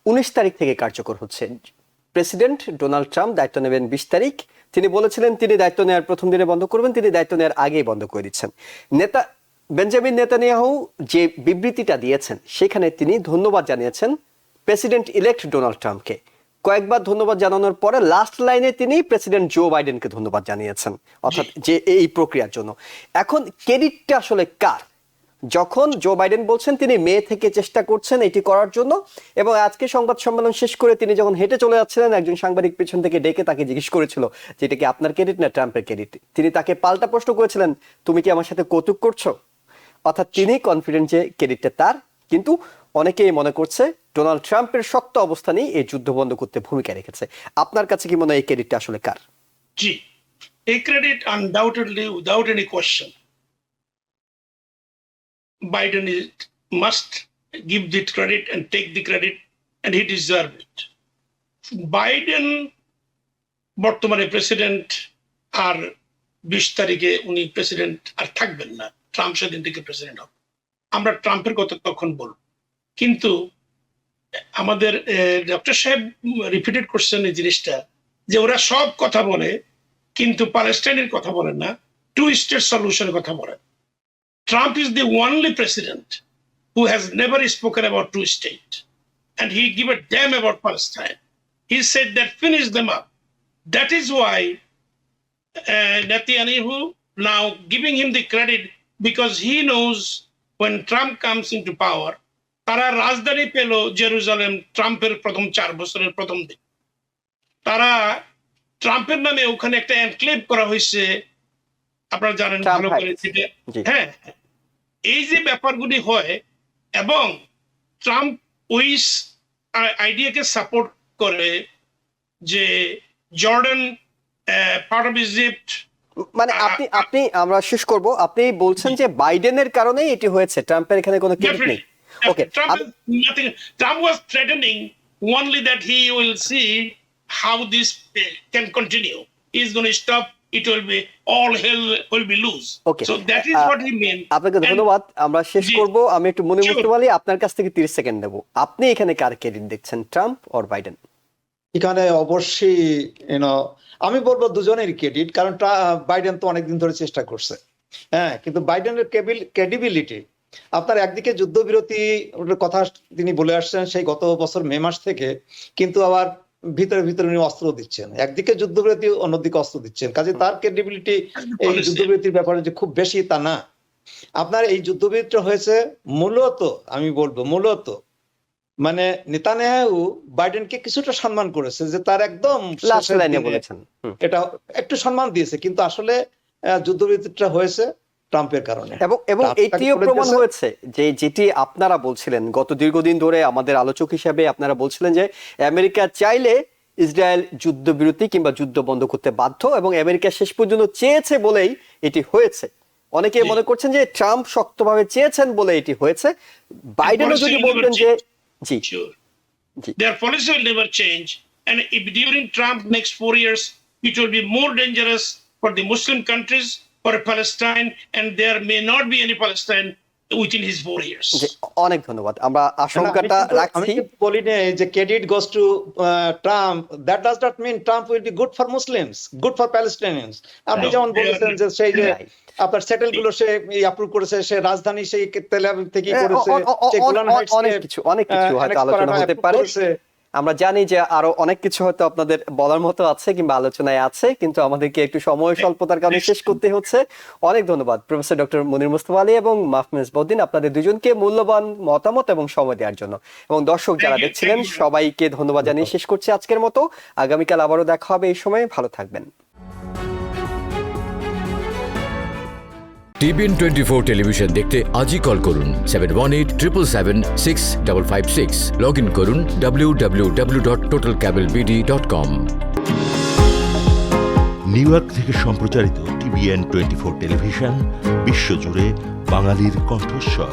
19 তারিখ থেকে কার্যকর হচ্ছে। প্রেসিডেন্ট ডোনাল্ড ট্রাম্প দায়িত্ব নেবেন 20 তারিখ। তিনি বলেছিলেন তিনি দায়িত্ব নেওয়ার প্রথম দিনে বন্ধ করবেন, তিনি দায়িত্ব নেওয়ার আগেই বন্ধ করে দিচ্ছেন। বেঞ্জামিন নেতানিয়াহু যে বিবৃতিটা দিয়েছেন সেখানে তিনি ধন্যবাদ জানিয়েছেন প্রেসিডেন্ট ইলেক্ট ডোনাল্ড ট্রাম্পকে। কয়েকবার ধন্যবাদ জানানোর পরে লাস্ট লাইনে তিনি প্রেসিডেন্ট জো বাইডেনকে ধন্যবাদ জানিয়েছেন, অর্থাৎ যে এই প্রক্রিয়ার জন্য। এখন ক্রেডিটটা আসলে কার? যখন জো বাইডেন বলছেন তিনি মে থেকে চেষ্টা করছেন এটি করার জন্য, এবং আজকে সংবাদ সম্মেলন শেষ করে তিনি যখন হেঁটে চলে যাচ্ছিলেন, একজন সাংবাদিক পেছন থেকে ডেকে তাকে জিজ্ঞেস করেছিল যে এটা কি আপনার ক্রেডিট না ট্রাম্পের ক্রেডিট। তিনি তাকে পাল্টা প্রশ্ন করেছিলেন, তুমি কি আমার সাথে কৌতুক করছো? অর্থাৎ তিনি কনফিডেন্ট যে ক্রেডিটটা তার, কিন্তু অনেকেই মনে করছে ডোনাল্ড ট্রাম্পের শক্ত অবস্থানেই এই যুদ্ধ বন্ধ করতে ভূমিকা রেখেছে। আপনার কাছে কি মনে হয় এই ক্রেডিটটা আসলে কার? জি, এই credit undoubtedly, without any question, Biden must give the credit and take the credit, and he deserves it. Biden বর্তমানে প্রেসিডেন্ট, আর 20 তারিখে উনি প্রেসিডেন্ট আর থাকবেন না, ট্রাম্প সেদিন থেকে প্রেসিডেন্ট হবে। আমরা ট্রাম্পের কথা তখন বলব, কিন্তু আমাদের ডক্টর সাহেব রিপিটেড করছেন এই জিনিসটা যে ওরা সব কথা বলে কিন্তু প্যালেস্টাইনের কথা বলেন না, টু স্টেট সলিউশনের কথা বলেন। Trump is the only president who has never spoken about two state, and he give a damn about Palestine. He said that finish them up. That is why Netanyahu now giving him the credit, because he knows when Trump comes into power, তারা রাজধানী পেল Jerusalem ট্রাম্পের প্রথম 4 বছরের প্রথম দিন। তারা ট্রাম্পের নামে ওখানে একটা এনক্লেভ করা হয়েছে, আপনারা জানেন ভালো করে। হ্যাঁ, এই যে ব্যাপারগুলি হয়, এবং ট্রাম্প ওই আইডিয়াকে সাপোর্ট করে যে জর্ডান, পার্ট অফ ইজিপ্ট। মানে আপনি আমরা শেষ করব, আপনি বলছেন যে বাইডেনের কারণেই এটি হয়েছে, ট্রাম্পের এখানে কোনো ক্রেডিট নেই। ওকে, Trump was threatening only that he will see how this can continue. He's going to stop. It will be all hell will be loose. Okay. So that is what he meant. আপনাকে ধন্যবাদ। আমরা শেষ করব, আমি একটু মনির মুস্তফা আলী আপনার কাছ থেকে 30 সেকেন্ড নেব। আপনি এখানে কার ক্রেডিট দেখছেন, ট্রাম্প অর বাইডেন? এখানে অবশ্যই আমি বলবো দুজনেরই ক্রেডিট, কারণ বাইডেন তো অনেকদিন ধরে চেষ্টা করছে। হ্যাঁ, কিন্তু বাইডেনের ক্রেডিবিলিটি, আপনার একদিকে যুদ্ধবিরতি কথা তিনি বলে আসছেন সেই গত বছর মে মাস থেকে, কিন্তু আবার ভিতরে ভিতরে উনি অস্ত্র দিচ্ছেন। একদিকে যুদ্ধবিরতি, অন্যদিকে অস্ত্র দিচ্ছেন, কাজে তার ক্রেডিবিলিটি এই যুদ্ধবিরতির ব্যাপারে যে খুব বেশি তা না। আপনার এই যুদ্ধবিরতিটা হয়েছে মূলত, আমি বলবো মূলত মানে নেতানিয়াহু বাইডেনকে কিছুটা সম্মান করেছে, যে তার একদম লাস্ট লাইনে বলেছেন এটা একটু সম্মান দিয়েছে, কিন্তু আসলে যুদ্ধবিরতিটা হয়েছে ট্রাম্পের কারণে। এবং এটিও প্রমাণ হয়েছে যে যেটি আপনারা বলছিলেন গত দীর্ঘদিন ধরে, আমাদের আলোচক হিসেবে আপনারা বলছিলেন যে আমেরিকা চাইলে ইসরায়েল যুদ্ধবিরতি কিংবা যুদ্ধ বন্ধ করতে বাধ্য, এবং আমেরিকা শেষ পর্যন্ত চেয়েছে বলেই এটি হয়েছে। অনেকে মনে করছেন যে ট্রাম্প শক্তভাবে চেয়েছেন বলে এটি হয়েছে। বাইডেনও যদি বলতেন যে জি, their policy will never change, and if during Trump next 4 years it will be more dangerous for the Muslim countries, for Palestine, and there may not be any Palestine within his 4 years. অনেক ধন্যবাদ। আমরা আশঙ্কাটা রাখছি। আমি বলি না যে credit goes to Trump, that does not mean Trump will be good for Muslims, good for Palestinians. আপনি যেমন বলেছেন যে সেই যে আপনার সেটেল গুলো সে অ্যাপ্রুভ করেছে, সে রাজধানী সেই তেল আবিব থেকে করেছে, অনেক কিছু হয়তো আলোচনা হতে পারে। আমরা জানি যে আরো অনেক কিছু হয়তো আপনাদের বলার মতো আছে কিংবা আলোচনায় আছে, কিন্তু আমাদেরকে একটু সময় স্বল্পতার কারণে শেষ করতে হচ্ছে। অনেক ধন্যবাদ প্রফেসর ডক্টর মনির মুস্তফা আলী এবং মাহফুজ মেজবাউদ্দিন, আপনাদের দুজনকে মূল্যবান মতামত এবং সময় দেওয়ার জন্য। এবং দর্শক যারা দেখছিলেন সবাইকে ধন্যবাদ জানিয়ে শেষ করছি আজকের মতো। আগামীকাল আবারও দেখা হবে এই সময়, ভালো থাকবেন। TBN 24 টেলিভিশন দেখতে আজই কল করুন 7187776556। লগ ইন করুন www.totalcablebd.com। নিউ ইয়র্ক থেকে সম্প্রচারিত TBN 24 টেলিভিশন বিশ্বজুড়ে বাঙালির কণ্ঠস্বর।